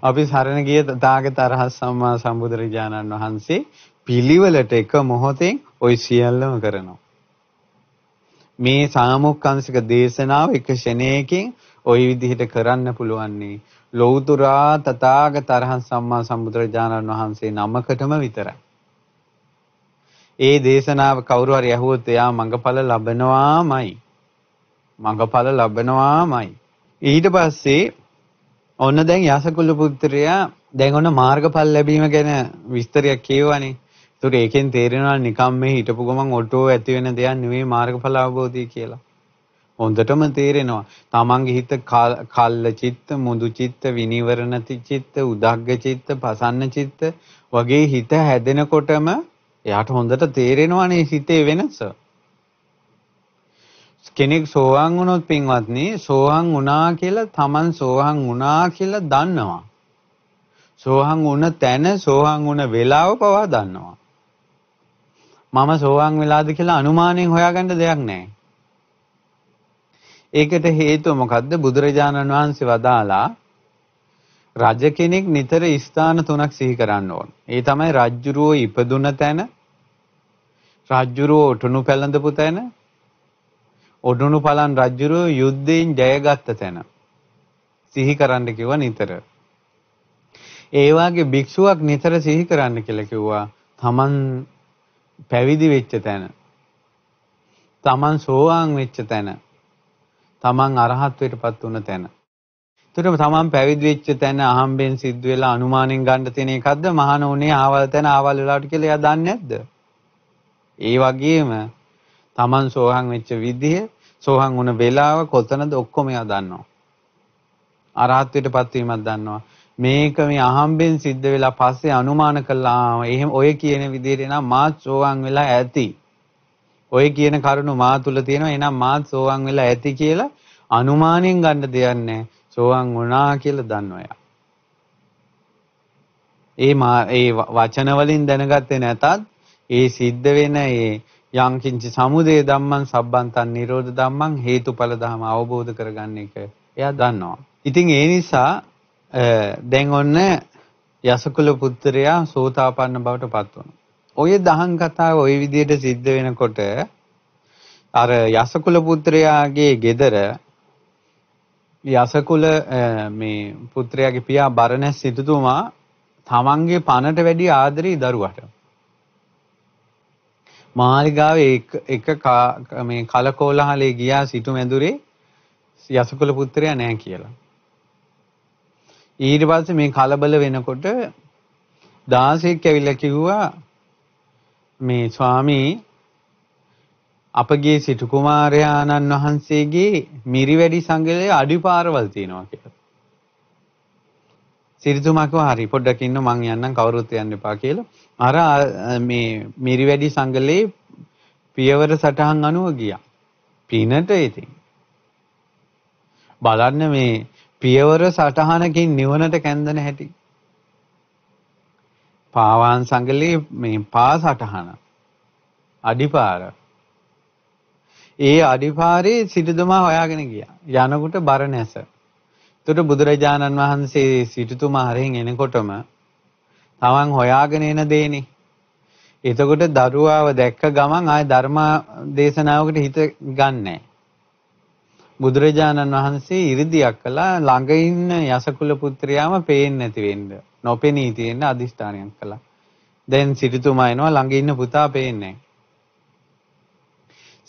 අපි සරණ ගිය තථාගත අරහත් සම්මා සම්බුදුරජාණන් වහන්සේ පිළිවෙලට එක මොහොතෙන් ওই සියල්ලම කරනවා. මේ සාමුක්ඛංශික දේශනාව එක ෂණයකින් ওই විදිහට කරන්න පුළුවන් නේ ලෞතුරා තථාගත අරහත් සම්මා සම්බුදුරජාණන් වහන්සේ නමකටම විතරයි. ඒ දේශනාව කවුරු හරි ඇහුවොත් එයා මඟඵල ලබනවාමයි. ඊට පස්සේ ඔන්න දැන් යසකුල පුත්‍රයා දැන් ඔන්න මාර්ගඵල ලැබීම ගැන විස්තරයක් කියවනේ. ඒතර ඒකෙන් තේරෙනවා නිකම් මේ හිටපු ගමන් ඔටෝ ඇති වෙන දෙයක් නෙවෙයි මාර්ගඵල අවබෝධය කියලා. හොඳටම තේරෙනවා. තමන්ගේ හිත කල්ල චිත්ත, මුදු චිත්ත, විනිවරණ චිත්ත, උදග්ග චිත්ත, පසන්න චිත්ත වගේ හිත හැදෙනකොටම එයාට හොඳට තේරෙනවානේ හිතේ වෙනස. කෙනෙක් සෝවාන් වුණොත් පින්වත්නි සෝවාන් වුණා කියලා තමන් සෝවාන් වුණා කියලා දන්නවා. සෝවාන් වුණ තැන සෝවාන් වුණ වෙලාව පවා දන්නවා. මම සෝවාන් වෙලාද කියලා අනුමානයෙන් හොයාගන්න දෙයක් නැහැ. ඒකට හේතුව මොකද්ද? බුදුරජාණන් වහන්සේ වදාලා රජ කෙනෙක් නිතර ස්ථාන 3ක් සිහි කරන්න ඕන. ඒ තමයි රජ්ජුරුවෝ ඉපදුන තැන, රජ්ජුරුවෝ උටුණු පැලඳපු තැන, උඩුණු පලන් රජ්ජුරුවෝ යුද්ධයෙන් ජයගත්ත තැන. සිහි කරන්න කිව්වා නිතර. ඒ වාගේ භික්ෂුවක් නිතර සිහි කරන්න කියලා කිව්වා. තමන් පැවිදි වෙච්ච තැන, තමන් සෝවාන් වෙච්ච තැන, තමන් අරහත්ත්වයටපත් වුණ තැන. ඒතරම තමන් පැවිදි වෙච්ච තැන අහම්බෙන් සිද්ධ වෙලා අනුමානෙන් ගන්න තියෙන එකක්ද මහාන උනේ ආවල් තැන ආවල් වෙලාවට කියලා එයා දන්නේ නැද්ද? ඒ වගේම තමන් සෝහන් වෙච්ච විදිහ, සෝහන් වුණ වෙලාව කොතනද ඔක්කොම එයා දන්නවා. අරහත්ත්වයටපත් වීමක් දන්නවා. මේක මේ අහම්බෙන් සිද්ධ වෙලා පස්සේ අනුමාන කළා එහෙම ඔය කියන විදිහට නම් මාත් සෝහන් වෙලා ඇති. ඔය කියන කරුණු මා තුල තියෙනවා එහෙනම් මාත් සෝහන් වෙලා ඇති කියලා අනුමානෙන් ගන්න දෙයක් නැහැ. සෝහන් වුණා කියලා දන්නවා එයා. ඒ වචන වලින් දැනගත්තේ නැතත් ඒ සිද්ධ වෙන ඒ යංකින්ච සමුදය ධම්මං සබ්බන්තං නිරෝධ ධම්මං හේතුඵල ධම අවබෝධ කරගන්න එක එයා දන්නවා. ඉතින් ඒ නිසා දැන් ඔන්න යසකුල පුත්‍රයා සෝතාපන්න බවට පත් වුණා. ඔය දහම් කතාව ওই විදිහට සිද්ධ වෙනකොට අර යසකුල පුත්‍රයාගේ ගෙදර යසකුල මේ පුත්‍රයාගේ පියා බරණැස් සිටුතුමා තමන්ගේ පණට වැඩි ආදරේ දරුවට. මාලිගාවේ එක මේ කලකෝලහලේ ගියා සිටු මැදුරේ යසකුල පුත්‍රයා නැහැ කියලා. ඊට පස්සේ මේ කලබල වෙනකොට දාසෙක් ඇවිල්ලා කිව්වා මේ ස්වාමී අපගේ සිටු කුමාරයාණන් වහන්සේගේ මිරිවැඩි සංගලයේ අඩිපාරවල් තියෙනවා කියලා. සිරිතුමා කිව්වා හරි පොඩ්ඩක් ඉන්න මං යන්නම් කවුරුත් යන්න එපා කියලා. අර මේ මිරිවැඩි සංගලයේ පියවර සටහන් අනුව ගියා. පිනට ඉතින් බලන්න මේ පියවර සටහනකින් නිවනට කැඳන හැටි. පාවාන් සංගලයේ මේ පා සටහන අඩිපාර. ඒ අඩිපාරේ සිටුතුමා හොයාගෙන ගියා. යනකොට බරණැස. එතකොට බුදුරජාණන් වහන්සේ සිටුතුමා හරෙන් එනකොටම තමන් හොයාගෙන එන දේනේ. එතකොට දරුවාව දැක්ක ගමන් ආය ධර්ම දේශනාවකට හිත ගන්නෑ. බුදුරජාණන් වහන්සේ ඉරිදියක් කළා ළඟ ඉන්න යසකුල පුත්‍රයාම පේන්නේ නැති වෙන්න. නොපෙනී තියෙන අදිෂ්ඨානයක් කළා. දැන් සිටුතුමා එනවා ළඟ ඉන්න පුතා පේන්නේ නැහැ.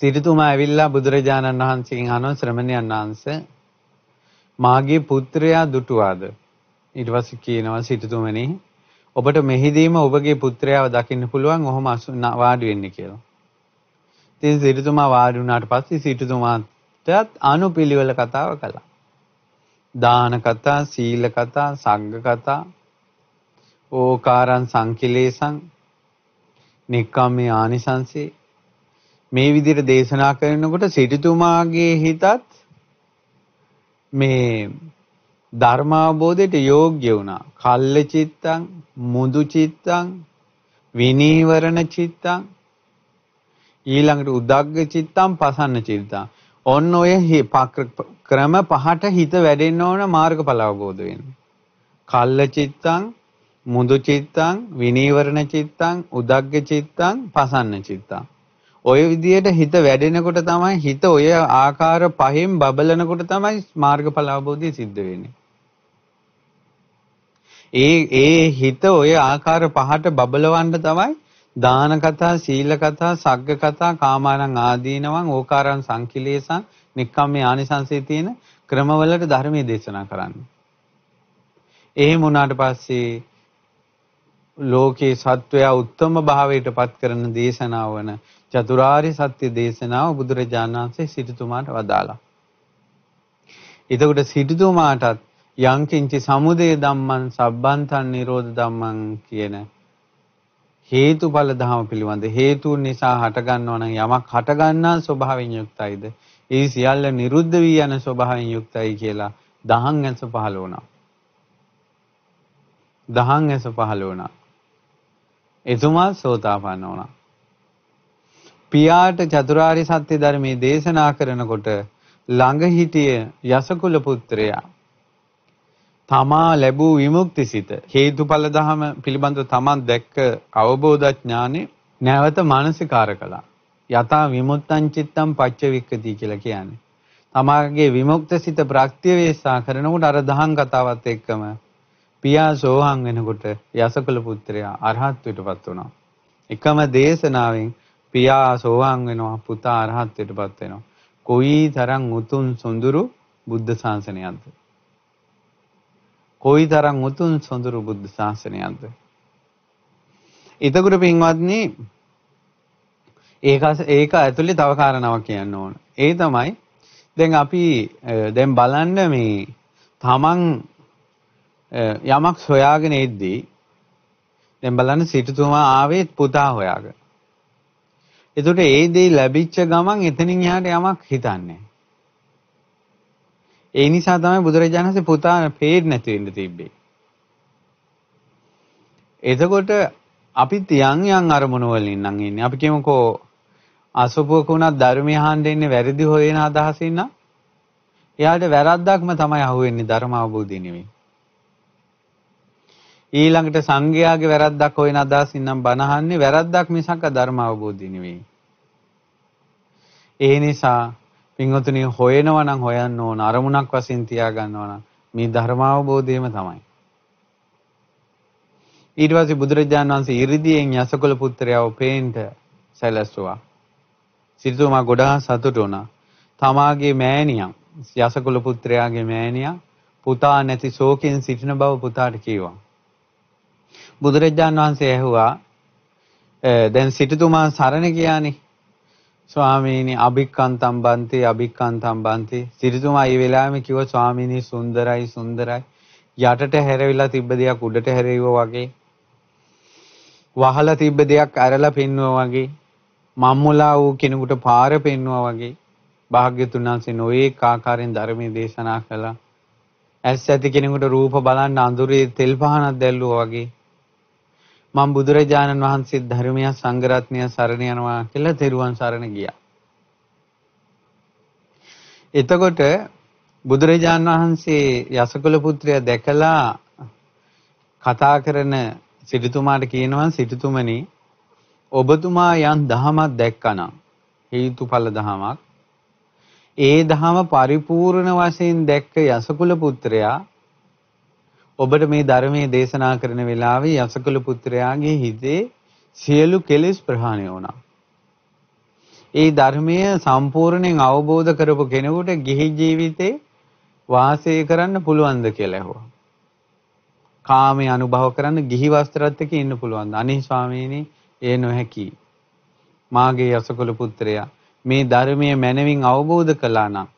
සිටුතුමා ඇවිල්ලා බුදුරජාණන් වහන්සේගෙන් අහනවා ශ්‍රමණයන් වහන්සේ මාගේ පුත්‍රයා දුටුවාද? ඊට පස්සේ කියනවා සිටුතුමනි ඔබට මෙහිදීම ඔබගේ පුත්‍රයාව දකින්න පුළුවන් ඔහොම වාඩි වෙන්න කියලා. ඉතින් සිටුතුමා වාඩි වුණාට පස්සේ සිටුතුමාටත් අනුපිළිවෙල කතාව කළා. දාන කතා, සීල කතා, සග්ග කතා, ඕකාරං සංකිලේසං, නික්කම්මේ ආනිසංසේ මේ විදිහට දේශනා කරනකොට සිටුතුමාගේ හිතත් මේ ධර්මාබෝධයට යෝග්‍ය වුණා. කල්ල චිත්තං, මුදු චිත්තං, විනීවරණ චිත්තං, ඊළඟට උදග්ග චිත්තං, පසන්න චිත්තං. ඔන්න ඔය ක්‍රම පහට හිත වැඩෙන්න ඕන මාර්ගඵල අවබෝධ වෙන්න. කල්ල චිත්තං, මුදු චිත්තං, විනීවරණ චිත්තං, උදග්ග චිත්තං, පසන්න චිත්තං. ඔය විදියට හිත වැඩෙනකොට තමයි හිත ඔය ආකාර පහෙන් බබලනකොට තමයි මාර්ගඵල අවබෝධය සිද්ධ වෙන්නේ. ඒ හිත ඔය ආකාර පහට බබලවන්න තමයි දාන කතා, සීල කතා, සග්ග කතා, කාමාරං ආදීනවං, ඕකාරං සංකිලේසං, නික්කම්මේ ආනිසංසයේ තියෙන ක්‍රමවලට ධර්මයේ දේශනා කරන්නේ. එහෙම වුණාට පස්සේ ලෝකේ සත්වයා උත්තම භාවයට පත් කරන දේශනාව වන චතුරාර්ය සත්‍ය දේශනාව බුදුරජාණන් වහන්සේ සිටුතුමාට වදාලා. එතකොට සිටුතුමාටත් යංකින්චි සමුදය ධම්මං සබ්බන්තං නිරෝධ ධම්මං කියන හේතුඵල ධම පිළිබඳ හේතුන් නිසා හටගන්නවා නම් යමක් හටගන්නා ස්වභාවයෙන් යුක්තයිද ඒ සියල්ල නිරුද්ධ වී යන ස්වභාවයෙන් යුක්තයි කියලා දහං ඇස පහළ වුණා. දහං ඇස පහළ වුණා. එතුමා සෝතාපන්න වුණා. පියාට චතුරාර්ය සත්‍ය ධර්මයේ දේශනා කරනකොට ළඟ හිටිය යසකුල පුත්‍රයා තමා ලැබූ විමුක්තිසිත හේතුඵල ධම පිළිබඳව තමන් දැක්ක අවබෝධ ඥානෙ නැවත මානසිකාර කළා. යතා විමුක්තං චිත්තං පච්චවික්කති කියලා කියන්නේ. තමාගේ විමුක්තසිත ප්‍රත්‍යවේක්ෂා කරනකොට අර දහං කතාවත් එක්කම පියා සෝහන් වෙනකොට යසකුල පුත්‍රයා අරහත්ත්වයටපත් වුණා. එකම දේශනාවෙන් පියා සෝහන් වෙනවා, පුතා අරහත්ත්වයටපත් වෙනවා. කොයි තරම් උතුම් සොඳුරු බුද්ධ ශාසනයක්ද? කොයි තරම් උතුම් සොඳුරු බුද්ධ ශාසනයක්ද? එතකොට පින්වත්නි ඒක ඇතුලේ තව කාරණාවක් කියන්න ඕන. ඒ තමයි දැන් අපි දැන් බලන්න මේ තමන් යමක් සොයාගෙන ඉද්දී දැන් බලන්න සිටුතුමා ආවේ පුතා හොයාගෙන. එතකොට ඒ දේ ලැබිච්ච ගමන් එතනින් එහාට යමක් හිතන්නේ. ඒ නිසා තමයි බුදුරජාණන් වහන්සේ පුතා පේන්නේ නැති වෙන්න තිබ්බේ. එතකොට අපි යම් අරමුණු වලින් නම් ඉන්නේ. අපි කියමුකෝ අසුපුවක උනත් ධර්මය අහන්න ඉන්නේ වැරදි හොයන අදහසින් නම් එයාට වැරද්දක්ම තමයි අහුවෙන්නේ ධර්ම අවබෝධය නෙවෙයි. ඊළඟට සංඝයාගේ වැරද්දක් හොයන අදහසින් නම් බණ අහන්නේ වැරද්දක් මිසක් ධර්ම අවබෝධය නෙවෙයි. ඒ නිසා පින්වතුනි හොයනවා නම් හොයන්න ඕන අරමුණක් වශයෙන් තියාගන්නවා නම් මේ ධර්ම අවබෝධයම තමයි. ඊට පස්සේ බුදුරජාණන් වහන්සේ ඉරිදියෙන් යසකුල පුත්‍රයාව පේන්ට සැලැස්සුවා. සිටුතුමා ගොඩාක් සතුටු වුණා. තමාගේ මෑණියන් යසකුල පුත්‍රයාගේ මෑණියා පුතා නැති ශෝකයෙන් සිටින බව පුතාට කිව්වා. බුදුරජාණන් වහන්සේ ඇහුවා දැන් සිටුතුමා සරණ ගියානේ. ස්වාමීනි අභික්ඛන්තම් බන්ති අභික්ඛන්තම් බන්ති. සිටුතුමා මේ වෙලාවෙම කිව්වා ස්වාමීනි සුන්දරයි සුන්දරයි. යටට හැරවිලා තිබ්බ දෙයක් උඩට හැරෙවුවා වගේ. වහලා තිබ්බ දෙයක් අරලා පෙන්නුවා වගේ. මම්මුලා වූ කෙනෙකුට පාර පෙන්නුවා වගේ. භාග්‍යතුන් වහන්සේ නොඒක ආකාරයෙන් ධර්මයේ දේශනා කළා. ඇස් ඇති කෙනෙකුට රූප බලන්න අඳුරේ තෙල් පහනක් දැල්ලුවා වගේ. මම බුදුරජාණන් වහන්සේ ධර්මය සංඝ රත්නය සරණ යනවා කියලා තෙරුවන් සරණ ගියා. එතකොට බුදුරජාණන් වහන්සේ යසකුල පුත්‍රයා දැකලා කතා කරන සිටුතුමාට කියනවා සිටුතුමනි ඔබතුමා යම් දහමක් දැක්කනම් හේතුඵල දහමක් ඒ දහම පරිපූර්ණ වශයෙන් දැක්ක යසකුල පුත්‍රයා ඔබට මේ ධර්මයේ දේශනා කරන වෙලාවේ යසකුල පුත්‍රයාගේ හිතේ සියලු කෙලෙස් ප්‍රහාණය වුණා. ඒ ධර්මය සම්පූර්ණයෙන් අවබෝධ කරපු කෙනෙකුට ගිහි ජීවිතේ වාසය කරන්න පුළුවන්ද කියලා ඇහුවා. කාමයේ අනුභව කරන්න ගිහි වස්ත්‍රات එක්ක ඉන්න පුළුවන්ද? අනේ ස්වාමීනි ඒ නොහැකි. මාගේ යසකුල පුත්‍රයා මේ ධර්මයේ මනමින් අවබෝධ කළා නම්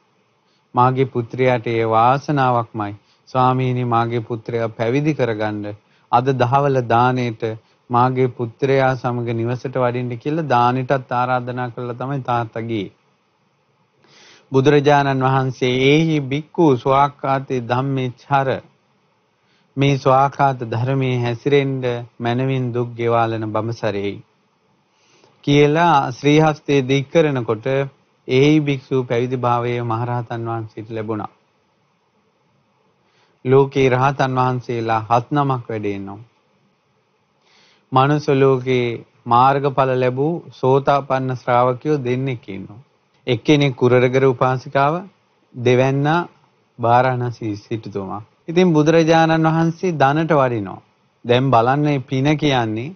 මාගේ පුත්‍රයාට ඒ වාසනාවක්මයි. ස්වාමීනි මාගේ පුත්‍රයා පැවිදි කරගන්න අද දහවල දාණයට මාගේ පුත්‍රයා සමග නිවසට වඩින්න කියලා දානෙටත් ආරාධනා කළා තමයි තාත්තා ගියේ. බුදුරජාණන් වහන්සේ ඒහි බික්කු ස්වාක්ඛාතේ ධම්මේචර මේ ස්වාක්ඛාත ධර්මයේ හැසිරෙන්න මනමින් දුක් ගෙවාලන බඹසරෙහි කියලා ශ්‍රී හස්තේ දික් කරනකොට ඒහි භික්ෂු පැවිදි භාවයේ මහරහතන් වහන්සේට ලැබුණා. ලෝකේ රහතන් වහන්සේලා 7 නමක් වැඩ ඉන්නවා. මනුස්ස ලෝකේ මාර්ගඵල ලැබූ සෝතාපන්න ශ්‍රාවකයෝ දෙන්නෙක් ඉන්නවා. එක්කෙනෙක් කුරරගර උපාසිකාව, දෙවැන්නා වාරාණසී සිටුතුමා. ඉතින් බුදුරජාණන් වහන්සේ දනට වඩිනවා. දැන් බලන්න පින කියන්නේ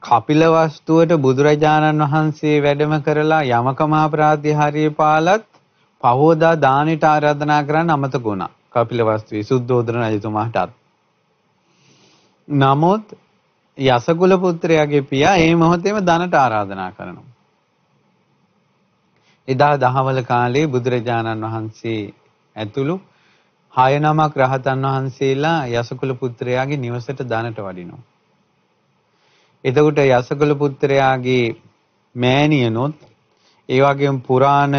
කපිලවස්තුවට බුදුරජාණන් වහන්සේ වැඩම කරලා යමක මහ ප්‍රාතිහාර්ය පාලත් පහෝදා දානෙට ආරාධනා කරන්න අමතක වුණා. කපිලවස්තුවේ සුද්ධෝදන රජතුමාටත්. නමුත් යසකුල පුත්‍රයාගේ පියා මේ මොහොතේම දනට ආරාධනා කරනවා. එදා දහවල කාලේ බුදුරජාණන් වහන්සේ ඇතුළු 6 නමක් රහතන් වහන්සේලා යසකුල පුත්‍රයාගේ නිවසට දනට වඩිනවා. එතකොට යසකුල පුත්‍රයාගේ මෑණියනොත් ඒ වගේම පුරාණ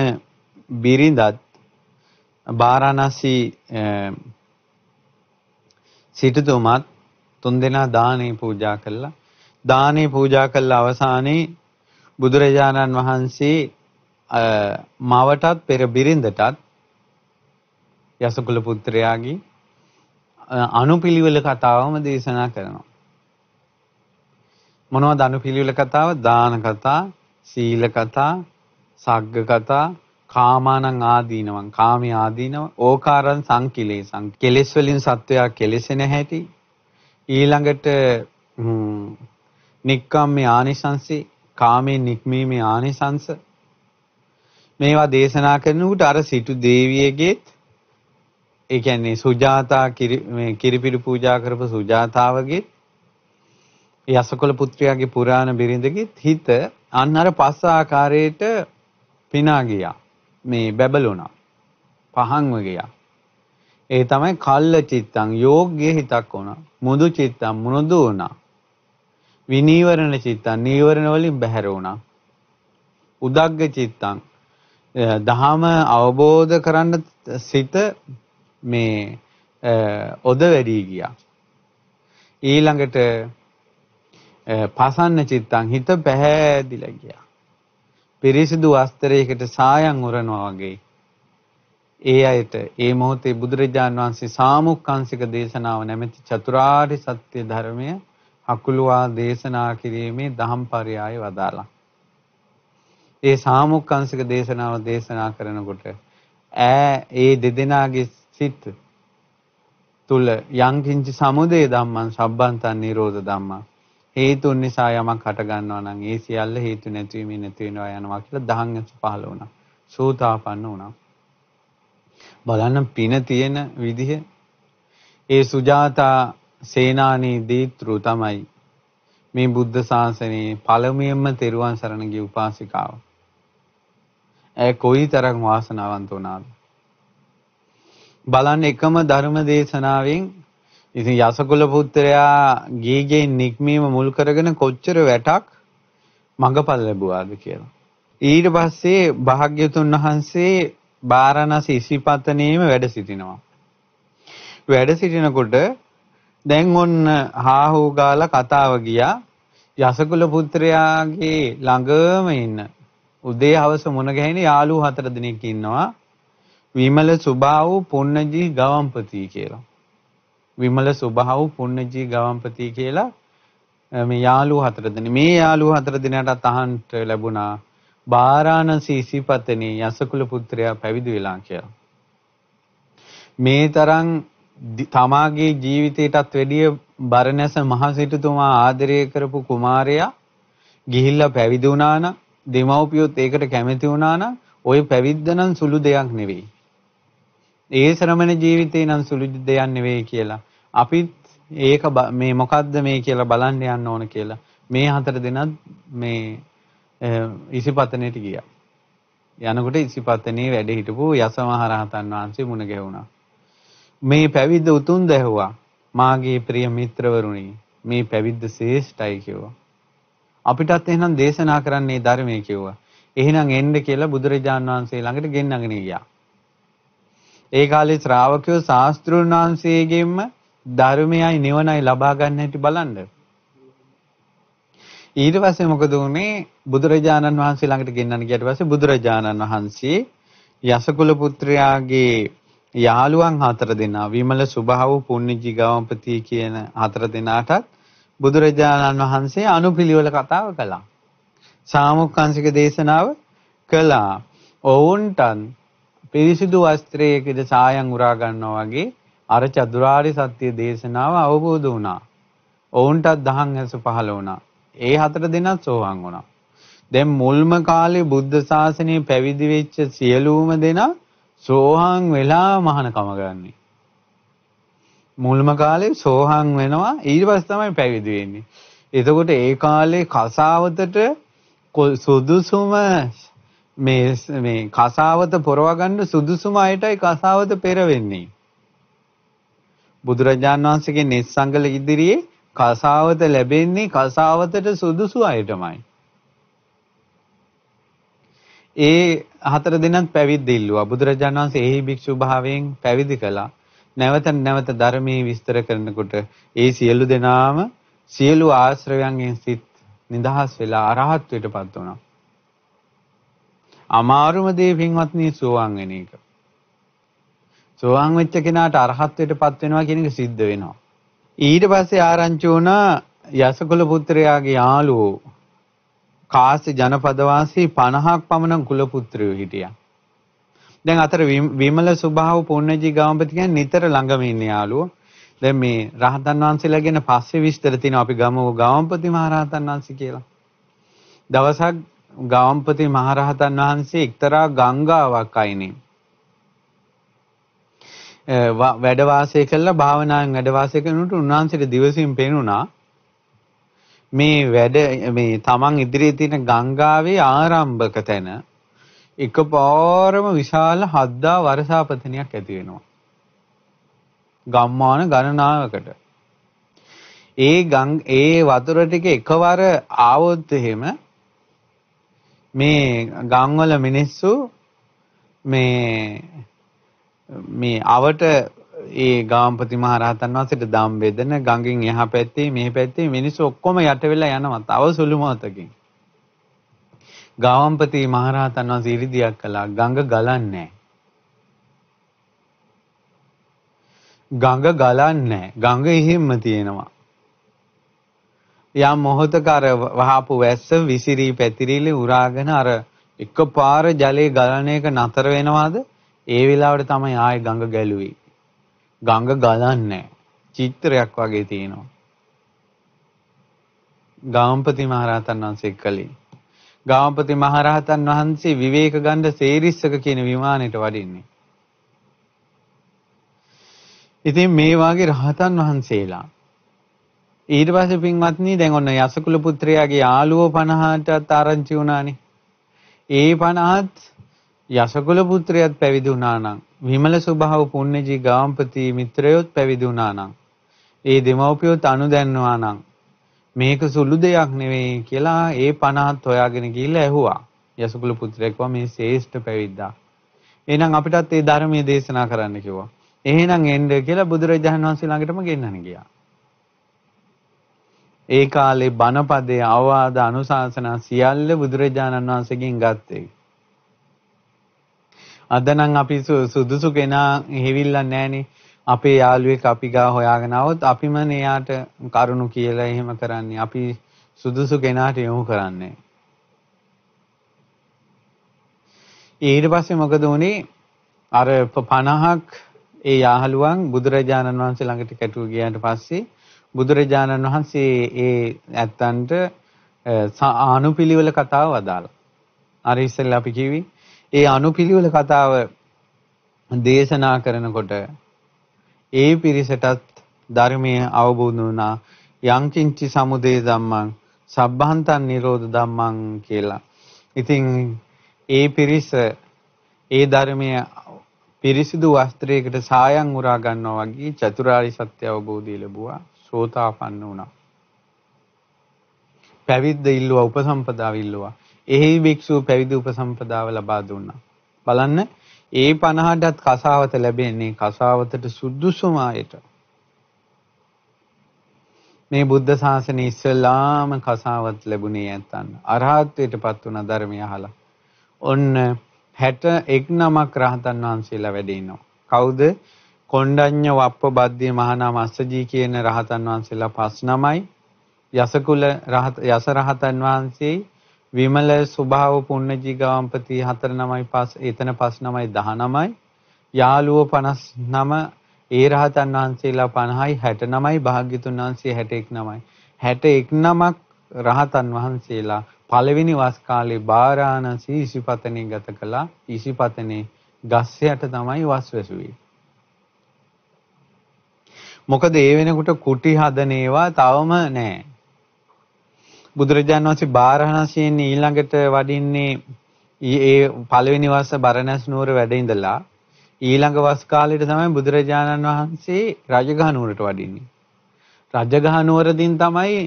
බිරිඳත් වාරාණසී සිටුතුමත් තුන්දෙනා දානේ පූජා කළා. දානේ පූජා කළ අවසානයේ බුදුරජාණන් වහන්සේ මවටත් පෙර බිරිඳටත් යසකුල පුත්‍රයාගේ අනුපිළිවෙල කතාවම දේශනා කරනවා. මොනවද අනුපිළිවෙල කතාව? දාන කතා, සීල කතා, සග්ග කතා, කාමානං ආදීනවං, කාමී ආදීනව, ඕකාරං සංකිලේසං, කෙලෙස් වලින් සත්වයා කෙලෙසෙන හැටි, ඊළඟට නික්කම්මේ ආනිසංසි, කාමේ නික්මීමේ ආනිසංස, මේවා දේශනා කරනකොට අර සිටු දේවියගේත් ඒ කියන්නේ සුජාතා කිරිපිඩු පූජා කරපු සුජාතාවගේ යසකුල පුත්‍රයාගේ පුරාණ බිරිඳගේ හිත අන්න අර පස් ආකාරයට පිනා ගියා. මේ බැබළුණා. පහන්ව ගියා. ඒ තමයි කල්ල චිත්තං යෝග්‍ය හිතක් වුණා. මුදු චිත්තං මුනුදු වුණා. විනීවරණ චිත්තං නීවරණ වලින් බැහැර වුණා. උදග්ග චිත්තං දහම අවබෝධ කරන්න සිත මේ ඔද වැඩි ගියා. ඊළඟට පසන්න චිත්තං හිත පැහැදිලා ගියා. පිරිසිදු වස්ත්‍රයකට සායම් උරනවා වගේ. ඒ අයට ඒ මොහොතේ බුදුරජාන් වහන්සේ සාමුක්ඛංශික දේශනාව නැමැති චතුරාර්ය සත්‍ය ධර්මය අකුලවා දේශනා කිරීමේ දහම්පරයය වදාළා. ඒ සාමුක්ඛංශික දේශනාව දේශනා කරනකොට ඒ දෙදෙනාගේ සිත් තුල යංකින්ච සමුදය ධම්මං සබ්බන්තං නිරෝධ ධම්මං හේතුන් නිසා යමක් හට ගන්නවා නම් ඒ සියල්ල හේතු නැතිවීම නැති වෙනවා යනවා කියලා දහංගස පහළ වුණා. සෝතාපන්න වුණා. බලන්න පින තියෙන විදිහ. ඒ සුජාතා සේනානී දීත්‍රු තමයි මේ බුද්ධ ශාසනයේ පළමුවෙන්ම තෙරුවන් සරණ ගිය උපාසිකාව. ඒ කොයිතරම් වාසනාවන්ත වුණාද? බලන්න එකම ධර්ම දේශනාවෙන් ඉතින් යසකුල පුත්‍රයා ගීගේ නික්මීම මුල් කරගෙන කොච්චර වැටක් මඟපල් ලැබුවාද කියලා. ඊට පස්සේ භාග්‍යතුන් වහන්සේ වාරාණසී ඉසිපතනේම වැඩ සිටිනවා. වැඩ සිටිනකොට දැන් ඔන්න හාහෝ ගාලා කතාව ගියා යසකුල පුත්‍රයාගේ ළඟම ඉන්න උදේ හවස මුණ ගැහෙන යාළුවෝ 4 දෙනෙක් ඉන්නවා. විමල සුභාව් පුන්නජී ගවම්පති කියලා. විමල සුභාව් පුන්නජී ගවම්පති කියලා මේ යාළුවෝ 4 දෙනෙක්. මේ යාළුවෝ 4 දෙනාට අහන්නට ලැබුණා බාරාණසී ඉසිපතනේ යසකුල පුත්‍රයා පැවිදි වෙලා කියලා. මේ තරම් තමාගේ ජීවිතයටත් වැඩිය බරණැස මහසිටුතුමා ආදරය කරපු කුමාරයා ගිහිල්ලා පැවිදි වුණා නම් දෙමව්පියොත් ඒකට කැමති වුණා නම් ওই පැවිද්ද නම් සුළු දෙයක් නෙවෙයි. ඒ ශ්‍රමණ ජීවිතේ නම් සුළු දෙයක් නෙවෙයි කියලා. අපිත් ඒක මේ මොකද්ද මේ කියලා බලන්න යන්න ඕන කියලා මේ 4 දෙනා මේ ඉසිපතනේට ගියා. යනකොට ඉසිපතනේ වැඩ හිටපු යසමහරහතන් වහන්සේ මුණ ගැහුණා. මේ පැවිද්ද උතුම් දැහුවා. මාගේ ප්‍රිය මිත්‍රවරුනි මේ පැවිද්ද ශ්‍රේෂ්ඨයි කිව්වා. අපිටත් එහෙනම් දේශනා කරන්නේ ධර්මයේ කිව්වා. එහෙනම් එන්න කියලා බුදුරජාණන් වහන්සේ ළඟට ගෙන්නගෙන ගියා. ඒ කාලේ ශ්‍රාවකයෝ ශාස්ත්‍රුන් වහන්සේගෙන්ම ධර්මයයි නිවනයි ලබා ගන්න හැටි බලන්න. ඊට පස්සේ මොකද වුනේ? බුදුරජාණන් වහන්සේ ළඟට ගෙන්නන්න ගියට පස්සේ බුදුරජාණන් වහන්සේ යසකුල පුත්‍රයාගේ යාළුවන් 4 දෙනා විමල සුභාව පුන්නජී ගවම්පති කියන 4 දෙනාටත් බුදුරජාණන් වහන්සේ අනුපිළිවෙල කතාව කළා. සාමුක්ඛංශික දේශනාව කළා. ඔවුන්ට පිරිසිදු වස්ත්‍රයකද සායම් උරා ගන්නවා වගේ අර චතුරාර්ය සත්‍ය දේශනාව අවබෝධ වුණා. ඔවුන්ටත් දහම් ඇස පහළ වුණා. ඒ 4 දෙනා සෝවාන් වුණා. දැන් මුල්ම කාලේ බුද්ධ ශාසනය පැවිදි වෙච්ච සියලුම දෙනා සෝහං වෙලා මහානකම ගන්නේ. මුල්ම කාලේ සෝහං වෙනවා ඊට පස්සේ තමයි පැවිදි වෙන්නේ. එතකොට ඒ කාලේ කසාවතට සුදුසුම මේ කසාවත පොරව ගන්න සුදුසුම අයටයි කසාවත පෙර වෙන්නේ. බුදුරජාණන් වහන්සේගේ නිස්සංගල ඉදිරියේ කසාවත ලැබෙන්නේ කසාවතට සුදුසු අයටමයි. ඒ 4 දෙනාත් පැවිදි ඉල්ලුවා. බුදුරජාණන් වහන්සේ එහි භික්ෂු භාවයෙන් පැවිදි කළා. නැවත නැවත ධර්මයේ විස්තර කරනකොට ඒ සියලු දෙනාම සියලු ආශ්‍රවයන්ගෙන් සිත් නිදහස් වෙලා අරහත්ත්වයටපත් වුණා. අමාරුම දේ පින්වත්නි සෝවාන් වෙන එක. සෝවාන් වෙච්ච කෙනාට අරහත්ත්වයටපත් වෙනවා කියන එක සිද්ධ වෙනවා. ඊට පස්සේ ආරංචි වුණා යසකුල පුත්‍රයාගේ යාළුවෝ කාසි ජනපදවාසී 50ක් පමණ කුල පුත්‍රයෝ හිටියා. දැන් අතර විමල සුභාව පුන්නජී ගවම්පති කියන්නේ නිතර ළඟම ඉන්න යාළුවෝ. දැන් මේ රහතන් වහන්සේලා ගැන පස්සේ විස්තර තියෙනවා. අපි ගමු ගවම්පති මහරහතන් වහන්සේ කියලා. දවසක් ගවම්පති මහරහතන් වහන්සේ එක්තරා ගංගාවක් අයිනේ වැඩ වාසය කළා. භාවනාවෙන් වැඩ වාසය කරනකොට උන්වහන්සේට දිවසින් පෙනුණා මේ තමන් ඉදිරියේ තියෙන ගංගාවේ ආරම්භක තැන එකපාරම විශාල 7000 වර්ෂාපතනයක් ඇති වෙනවා. ගම්මාන ගණනාවකට. ඒ වතුර ටික එකවර ආවොත් එහෙම මේ ගම්වල මිනිස්සු මේ අවට ඒ ගාම්පති මහ රහතන් වහන්සේට දම් බෙදන ගඟින් එහා පැත්තේ මෙහි පැත්තේ මිනිස්සු ඔක්කොම යට වෙලා යනවා. තව සුළු මොහොතකින් ගාම්පති මහ රහතන් වහන්සේ ඉරිදියක් කළා. ගඟ ගලන්නේ නැහැ. ගඟ එහෙම්ම තියෙනවා. යම් මොහොතක අර වහපු වැස්ස විසිරී පැතිරිලි උරාගෙන අර එකපාර ජලයේ ගලන එක නතර වෙනවාද? ඒ වෙලාවට තමයි ආයේ ගඟ ගැලුවේ. ගඟ ගලන්නේ චිත්‍රයක් වගේ තියෙනවා. ගාම්පති මහරහතන් වහන්සේ කලේ. ගාම්පති මහරහතන් වහන්සේ විවේක ගන්න සේරිස්සක කියන විමානෙට වඩින්නේ. ඉතින් මේ වාගේ රහතන් වහන්සේලා ඊට පස්සේ පින්වත්නි දැන් ඔන්න යසකුල පුත්‍රයාගේ යාළුවෝ 50ටත් ආරංචි වුණානේ. ඒ 50ත් යසකුල පුත්‍රයාත් පැවිදි වුණා නම් විමල සුභාව පුන්නජී ගාම්පති මිත්‍රයොත් පැවිදි වුණා නම් ඒ දෙමව්පියොත් අනුදැන්නවා නම් මේක සුළු දෙයක් නෙවෙයි කියලා ඒ 50ත් හොයාගෙන ගිහිල්ලා ඇහුවා. යසකුල පුත්‍රයා කිව්වා මේ ශ්‍රේෂ්ඨ පැවිද්දා. එහෙනම් අපිටත් මේ ධර්මයේ දේශනා කරන්න කිව්වා. එහෙනම් එන්න කියලා බුදුරජාණන් වහන්සේ ළඟටම ගෙන්නන්න ගියා. ඒ කාලේ බණපදයේ අවවාද අනුශාසනා සියල්ල බුදුරජාණන් වහන්සේගෙන් ගත්තේ. අද නම් අපි සුදුසු කෙනා හේවිල්ලා නැහනේ. අපේ යාළුවෙක් අපි ගා හොයාගෙන આવොත් අපිමනේ යාට කරුණු කියලා එහෙම කරන්නේ. අපි සුදුසු කෙනාට යොමු කරන්නේ. ඊට පස්සේ මොකද වුනේ? අර 50ක් ඒ යාළුවන් බුදුරජාණන් වහන්සේ ළඟට කැටුව ගියාට පස්සේ බුදුරජාණන් වහන්සේ ඒ ඇත්තන්ට අනුපිළිවෙල කතාව වදාලා. අර ඉස්සෙල්ලා අපි කිව්වේ ඒ අනුපිළිවෙල කතාව දේශනා කරනකොට ඒ පිරිසටත් ධර්මයේ අවබෝධ වුණා. යංකින්චි සමුදය ධම්මං සබ්බහන්තං නිරෝධ ධම්මං කියලා. ඉතින් ඒ පිරිස ඒ ධර්මයේ පිරිසිදු වස්ත්‍රයකට සායම් උරා ගන්නවා වගේ චතුරාර්ය සත්‍ය අවබෝධය ලැබුවා. සෝතාපන්න වුණා. පැවිද්ද ඉල්ලුවා, උපසම්පදාව ඉල්ලුවා. එහි භික්ෂුව පැවිදි උපසම්පදාව ලබා දුන්නා. බලන්න ඒ 50ටත් කසාවත ලැබෙන්නේ කසාවතට සුදුසුම අයට. මේ බුද්ධ ශාසනය ඉස්සෙල්ලාම කසාවත් ලැබුණේ නැත්තන්. අරහත්ත්වයටපත් වුණ ධර්මය අහලා. ඔන්න 61 නමක් රහතන් වහන්සේලා වැඩ ඉන්නවා. කවුද? කොණ්ඩඤ්ඤ වප්ප බද්දී මහානාම අස්සජී කියන රහතන් වහන්සේලා 5 නමයි. යසකුල යස රහතන් වහන්සේ විමල සුභාව පුන්නජී ගාම්පති 4 නමයි 5 එතන 5 නමයි 19යි. යාළුවෝ 59 ඒ රහතන් වහන්සේලා 50යි 69යි භාග්‍යතුන් වහන්සේ 61 නමයි. 61 නමක් රහතන් වහන්සේලා පළවෙනි වස් කාලේ බාරාණසී ඉසිපතනේ ගත කළා. ඉසිපතනේ ගස් යට තමයි වස් වැසුවේ. මොකද ඒ වෙනකොට කුටි හදන ඒවා තවම නැහැ. බුදුරජාණන් වහන්සේ බාරාණසීන් ඊළඟට වඩින්නේ ඒ පළවෙනි වස් බරණැස් නුවර වැඩ ඉඳලා ඊළඟ වස් කාලෙට තමයි බුදුරජාණන් වහන්සේ රජගහ නුවරට වඩින්නේ. රජගහ නුවරදීන් තමයි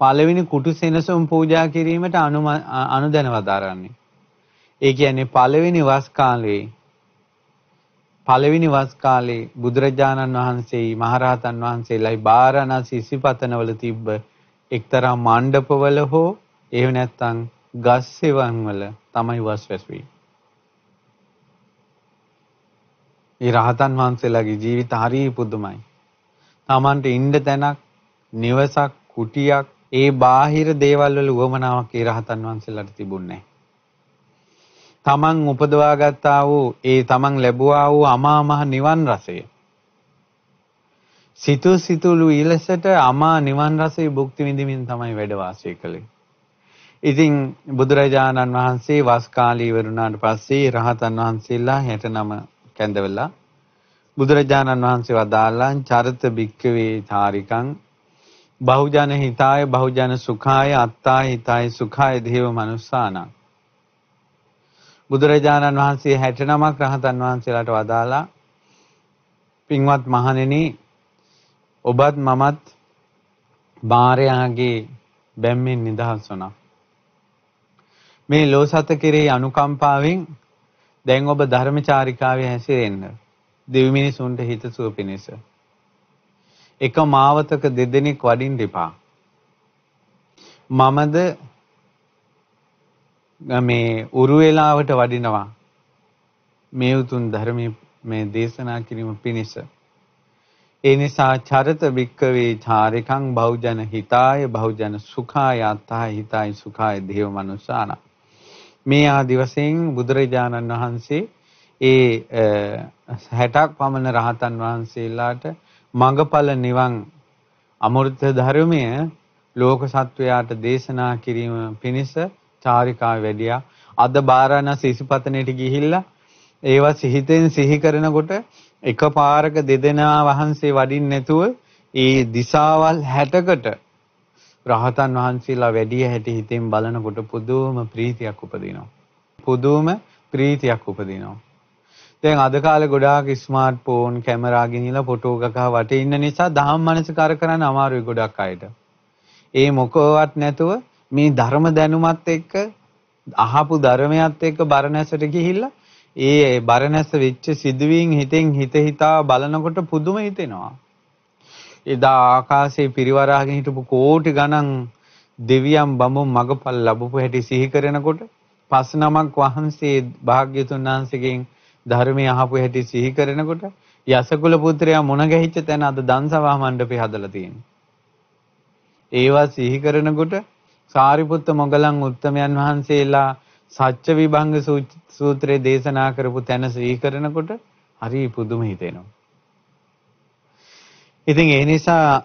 පළවෙනි කුටු සෙනසුන් පූජා කිරීමට අනුදැන වදාරන්නේ. ඒ කියන්නේ පළවෙනි වස් කාලේ බුදුරජාණන් වහන්සේයි මහරහතන් වහන්සේලායි බාරණසී ඉසිපතනවල තිබ්බ එක්තරා මණ්ඩපවල හෝ එහෙම නැත්නම් ගස් සෙවන් වල තමයි වස් වැසුවේ. ඒ රහතන් වහන්සේලාගේ ජීවිත හරිය පුදුමයි. Tamanට ඉන්න තැනක්, නිවසක්, කුටියක්, ඒ බාහිර දේවල් වල උවමනාවක් ඒ රහතන් වහන්සේලාට තිබුණේ නැහැ. තමන් උපදවා ගත්තා වූ ඒ තමන් ලැබුවා වූ අමා මහ නිවන් රසය සිතුළු ඉලසට අමා නිවන් රසය භුක්ති විඳින්මින් තමයි වැඩ වාසය කළේ. ඉතින් බුදුරජාණන් වහන්සේ වස් කාලී වරුණාට පස්සේ රහතන් වහන්සේලා 69 කැඳවලා බුදුරජාණන් වහන්සේ වදාළා චරිත භික්ඛවේ චාරිකං බහුජන හිතාය බහුජන සුඛාය අත්තාය හිතාය සුඛාය දේව මනුස්සානං. බුදුරජාණන් වහන්සේ 69ක් රහතන් වහන්සේලාට වදාලා පින්වත් මහණෙනි ඔබත් මමත් බාරයාගේ බැම්මෙන් නිදහස් වුණා. මේ ලෝසත කෙරෙහි අනුකම්පාවෙන් දැන් ඔබ ධර්මචාරිකාවේ හැසිරෙන්න. දෙවි මිනිසුන්ට හිතසුව පිණිස. එක මාවතක දෙදෙනෙක් වඩින්න එපා. මමද මේ උරු වේලාවට වඩිනවා. මේ උතුම් ධර්මයේ මේ දේශනා කිරීම පිණිස. ඒ නිසා චරිත භික්ඛවේ චාරිකං බහුජන හිතාය බහුජන සුඛාය අත්තාය හිතාය සුඛාය දේව මනුස්සාන. මේ ආදි වශයෙන් බුදුරජාණන් වහන්සේ ඒ 60ක් පමණ රහතන් වහන්සේලාට මඟඵල නිවන් අමෘත ධර්මය ලෝක සත්වයාට දේශනා කිරීම පිණිස චාරිකාව වැඩියා. අද බාරණසී ඉසිපතනේට ගිහිල්ලා ඒවා සිහිතෙන් සිහි කරනකොට එකපාරක දෙදෙනා වහන්සේ වඩින්න නැතුව ඒ දිසාවල් 60කට රහතන් වහන්සේලා වැඩි හැටි හිතෙන් බලනකොට පුදුම ප්‍රීතියක් උපදිනවා. දැන් අද කාලේ ගොඩාක් ස්මාර්ට් ෆෝන් කැමරා ගෙනිලා ෆොටෝ ගහලා වටේ ඉන්න නිසා දහම් මනසකාර කරන්න අමාරුයි ගොඩක් අයට. ඒ මොකවත් නැතුව මේ ධර්ම දැනුමත් එක්ක අහපු ධර්මයත් එක්ක බරණැසට ගිහිල්ලා ඒ බරණැස වෙච්ච සිදුවීම් හිතෙන් හිතා බලනකොට පුදුම හිතෙනවා. එදා ආකාශයේ පිරිවරාගෙන හිටපු කෝටි ගණන් දෙවියන් බඹුන් මගපල් ලැබපු හැටි සිහි කරනකොට පස් නමක් වහන්සේ භාග්‍යතුන් වහන්සේගෙන් ධර්මය අහපු හැටි සිහි කරනකොට යසකුල පුත්‍රයා මුණ ගැහිච්ච තැන අද දන්සභා මණ්ඩපේ හදලා තියෙනවා. ඒවා සිහි කරනකොට සාරිපුත්ත මොගලන් උත්තමයන් වහන්සේලා සත්‍ය විභංග සූත්‍රයේ දේශනා කරපු තැන සිහි කරනකොට හරි පුදුම හිතෙනවා. ඉතින් ඒ නිසා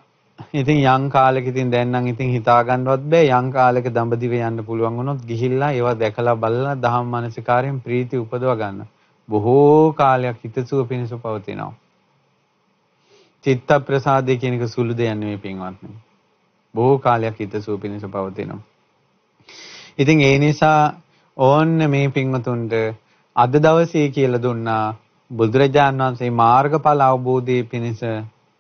ඉතින් යම් කාලෙක ඉතින් දැන් නම් ඉතින් හිතා ගන්නවත් බෑ යම් කාලෙක දඹදිව යන්න පුළුවන් වුණොත් ගිහිල්ලා ඒවා දැකලා බලලා දහම් මානසිකාරයෙන් ප්‍රීති උපදව ගන්න. බොහෝ කාලයක් හිතසුව පිණිස පවතිනවා. චිත්ත ප්‍රසාදේ කියන එක සුළු දෙයක් නෙමෙයි පින්වත්නි. බොහෝ කාලයක් හිතසුව පිණිස පවතිනවා. ඉතින් ඒ නිසා ඕන්න මේ පින්වතුන්ට අද දවසේ කියලා දුන්නා බුදුරජාණන් වහන්සේ මාර්ගඵල අවබෝධයේ පිණිස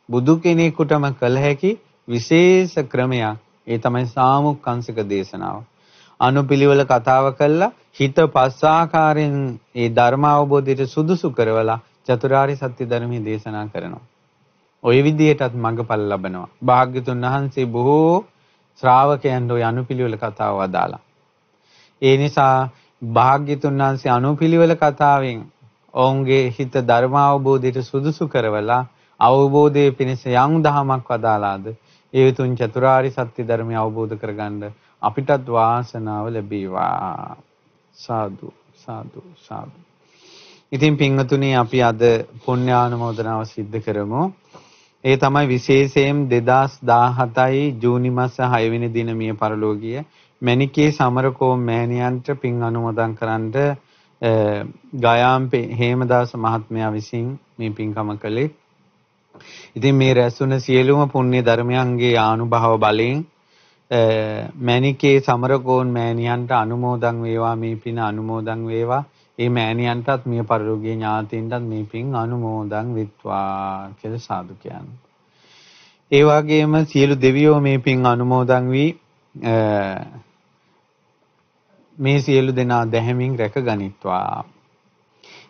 බුදු කෙනෙකුටම කළ හැකි විශේෂ ක්‍රමයක්. ඒ තමයි සාමුක්ඛංශික දේශනාව. අනුපිළිවෙල කතාව කළා හිත පස් ආකාරයෙන් ඒ ධර්ම අවබෝධයට සුදුසු කරවලා චතුරාර්ය සත්‍ය ධර්මයේ දේශනා කරනවා. ওই විදිහටත් මඟඵල ලබනවා. භාග්‍යතුන් වහන්සේ බොහෝ ශ්‍රාවකයන්ට ওই අනුපිළිවෙල කතාව වදාලා. ඒ නිසා භාග්‍යතුන් වහන්සේ අනුපිළිවෙල කතාවෙන් ඔවුන්ගේ හිත ධර්ම අවබෝධයට සුදුසු කරවලා අවබෝධයේ පිණිස යම් දහමක් වදාලාද ඒ තුන් චතුරාර්ය සත්‍ය ධර්මය අවබෝධ කරගන්න අපිටත් වාසනාව ලැබේවා. සාදු සාදු සාදු. ඉතින් පින්වතුනි අපි අද පුණ්‍යානුමෝදනාව සිද්ධ කරමු. ඒ තමයි විශේෂයෙන් 2017 ජූනි මාස 6 වෙනි දින මිය පරලෝකීය මණිකේ සමරකෝම් මෑණියන්ට පින් අනුමෝදන් කරන්නට ගයාම්පේ හේමදාස මහත්මයා විසින් මේ පින්කම කළේ. ඉතින් මේ රැස්වුණ සියලුම පුණ්‍ය ධර්මයන්ගේ ආනුභාව බලයෙන් මණිකේ සමරකෝන් මෑණියන්ට අනුමෝදන් වේවා මේ පින අනුමෝදන් වේවා. ඒ මෑණියන්ටත් මිය පරලෝකීය ඥාතීන්ටත් මේ පින් අනුමෝදන් වෙත්වා කියලා සාදු කියන්නේ. ඒ වගේම සියලු දෙවියෝ මේ පින් අනුමෝදන් වී මේ සියලු දෙනා දැහැමින් රැක ගනිත්වා.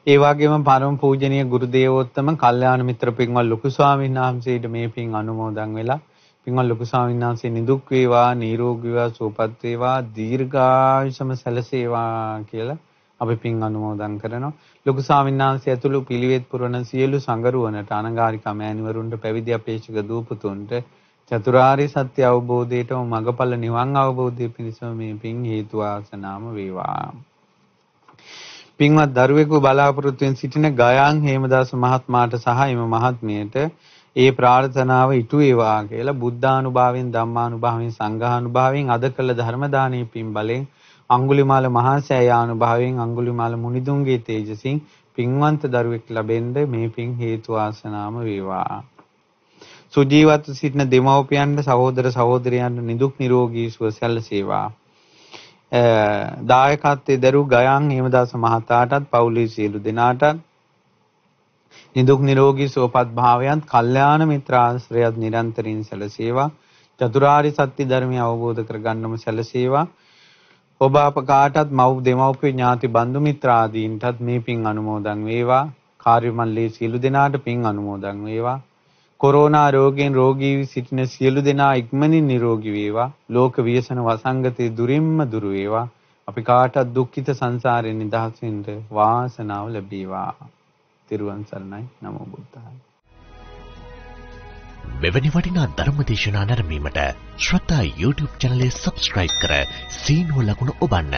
ඒ වගේම පරම පූජනීය ගුරු දේවෝත්තම කල්යාණ මිත්‍ර පින්වත් ලොකු ස්වාමීන් වහන්සේට මේ පින් අනුමෝදන් වෙලා පින්වත් ලොකු ස්වාමීන් වහන්සේ නිදුක් වේවා නිරෝගී වේවා සුවපත් වේවා දීර්ඝායුෂම සැලසේවා කියලා අපි පින් අනුමෝදන් කරනවා. ලොකු ස්වාමීන් වහන්සේ ඇතුළු පිළිවෙත් පුරන සියලු සංගරුවනට අනගාരിക මෑණිවරුන්ට පැවිදි අපේක්ෂක දූපතුන්ට චතුරාර්ය සත්‍ය අවබෝධයට මඟඵල නිවන් අවබෝධය පිණිස මේ පින් හේතු වාසනාම වේවා. පින්වත් දරුවෙකු බලාපොරොත්තු වෙන සිටින ගයාන් හේමදාස මහත්මයාට සහ එම මහත්මියට ඒ ප්‍රාර්ථනාව ඉටු වේවා කියලා බුද්ධානුභාවයෙන් ධම්මානුභාවයෙන් සංඝානුභාවයෙන් අද කළ ධර්ම දානයේ පින් බලෙන් අඟුලිමාල මහා සෑයානුභාවයෙන් අඟුලිමාල මුනිදුන්ගේ තේජසින් පින්වන්ත දරුවෙක් ලැබෙන්න මේ පින් හේතු වාසනාම වේවා. සුජීවත්ව සිටින දෙමව්පියන්ට සහෝදර සහෝදරයන්ට නිදුක් නිරෝගී සුව සැලසේවා. දායකත්වයේ දරු ගයන් හේමදාස මහතාටත් පවුලේ සියලු දෙනාටත් නිදුක් නිරෝගී සුවපත් භාවයන් කල්යාණ මිත්‍ර ආශ්‍රයත් නිරන්තරයෙන් සැලසේවා. චතුරාර්ය සත්‍ය ධර්මය අවබෝධ කරගන්නම සැලසේවා. ඔබ අප කාටත් මව් දෙමව්පිය ඥාති බන්දු මිත්‍ර ආදීන්ටත් මේ පින් අනුමෝදන් වේවා. කාර්ය මණ්ඩලයේ සියලු දෙනාට පින් අනුමෝදන් වේවා. කොරෝනා රෝගයෙන් රෝගී වී සිටින සියලු දෙනා ඉක්මනින් නිරෝගී වේවා. ලෝක ව්‍යසන වසංගතේ දුරින්ම දුරු වේවා. අපි කාටත් දුක්ඛිත සංසාරයෙන් නිදහස් වෙන්න වාසනාව ලැබේවා. තිරුවන් සරණයි. නමෝ බුද්ධාය. මෙවැනි වටිනා ධර්මදේශනා නැරඹීමට ශ්‍රද්ධා YouTube channel එක subscribe කර සීනුව ලකුණ ඔබන්න.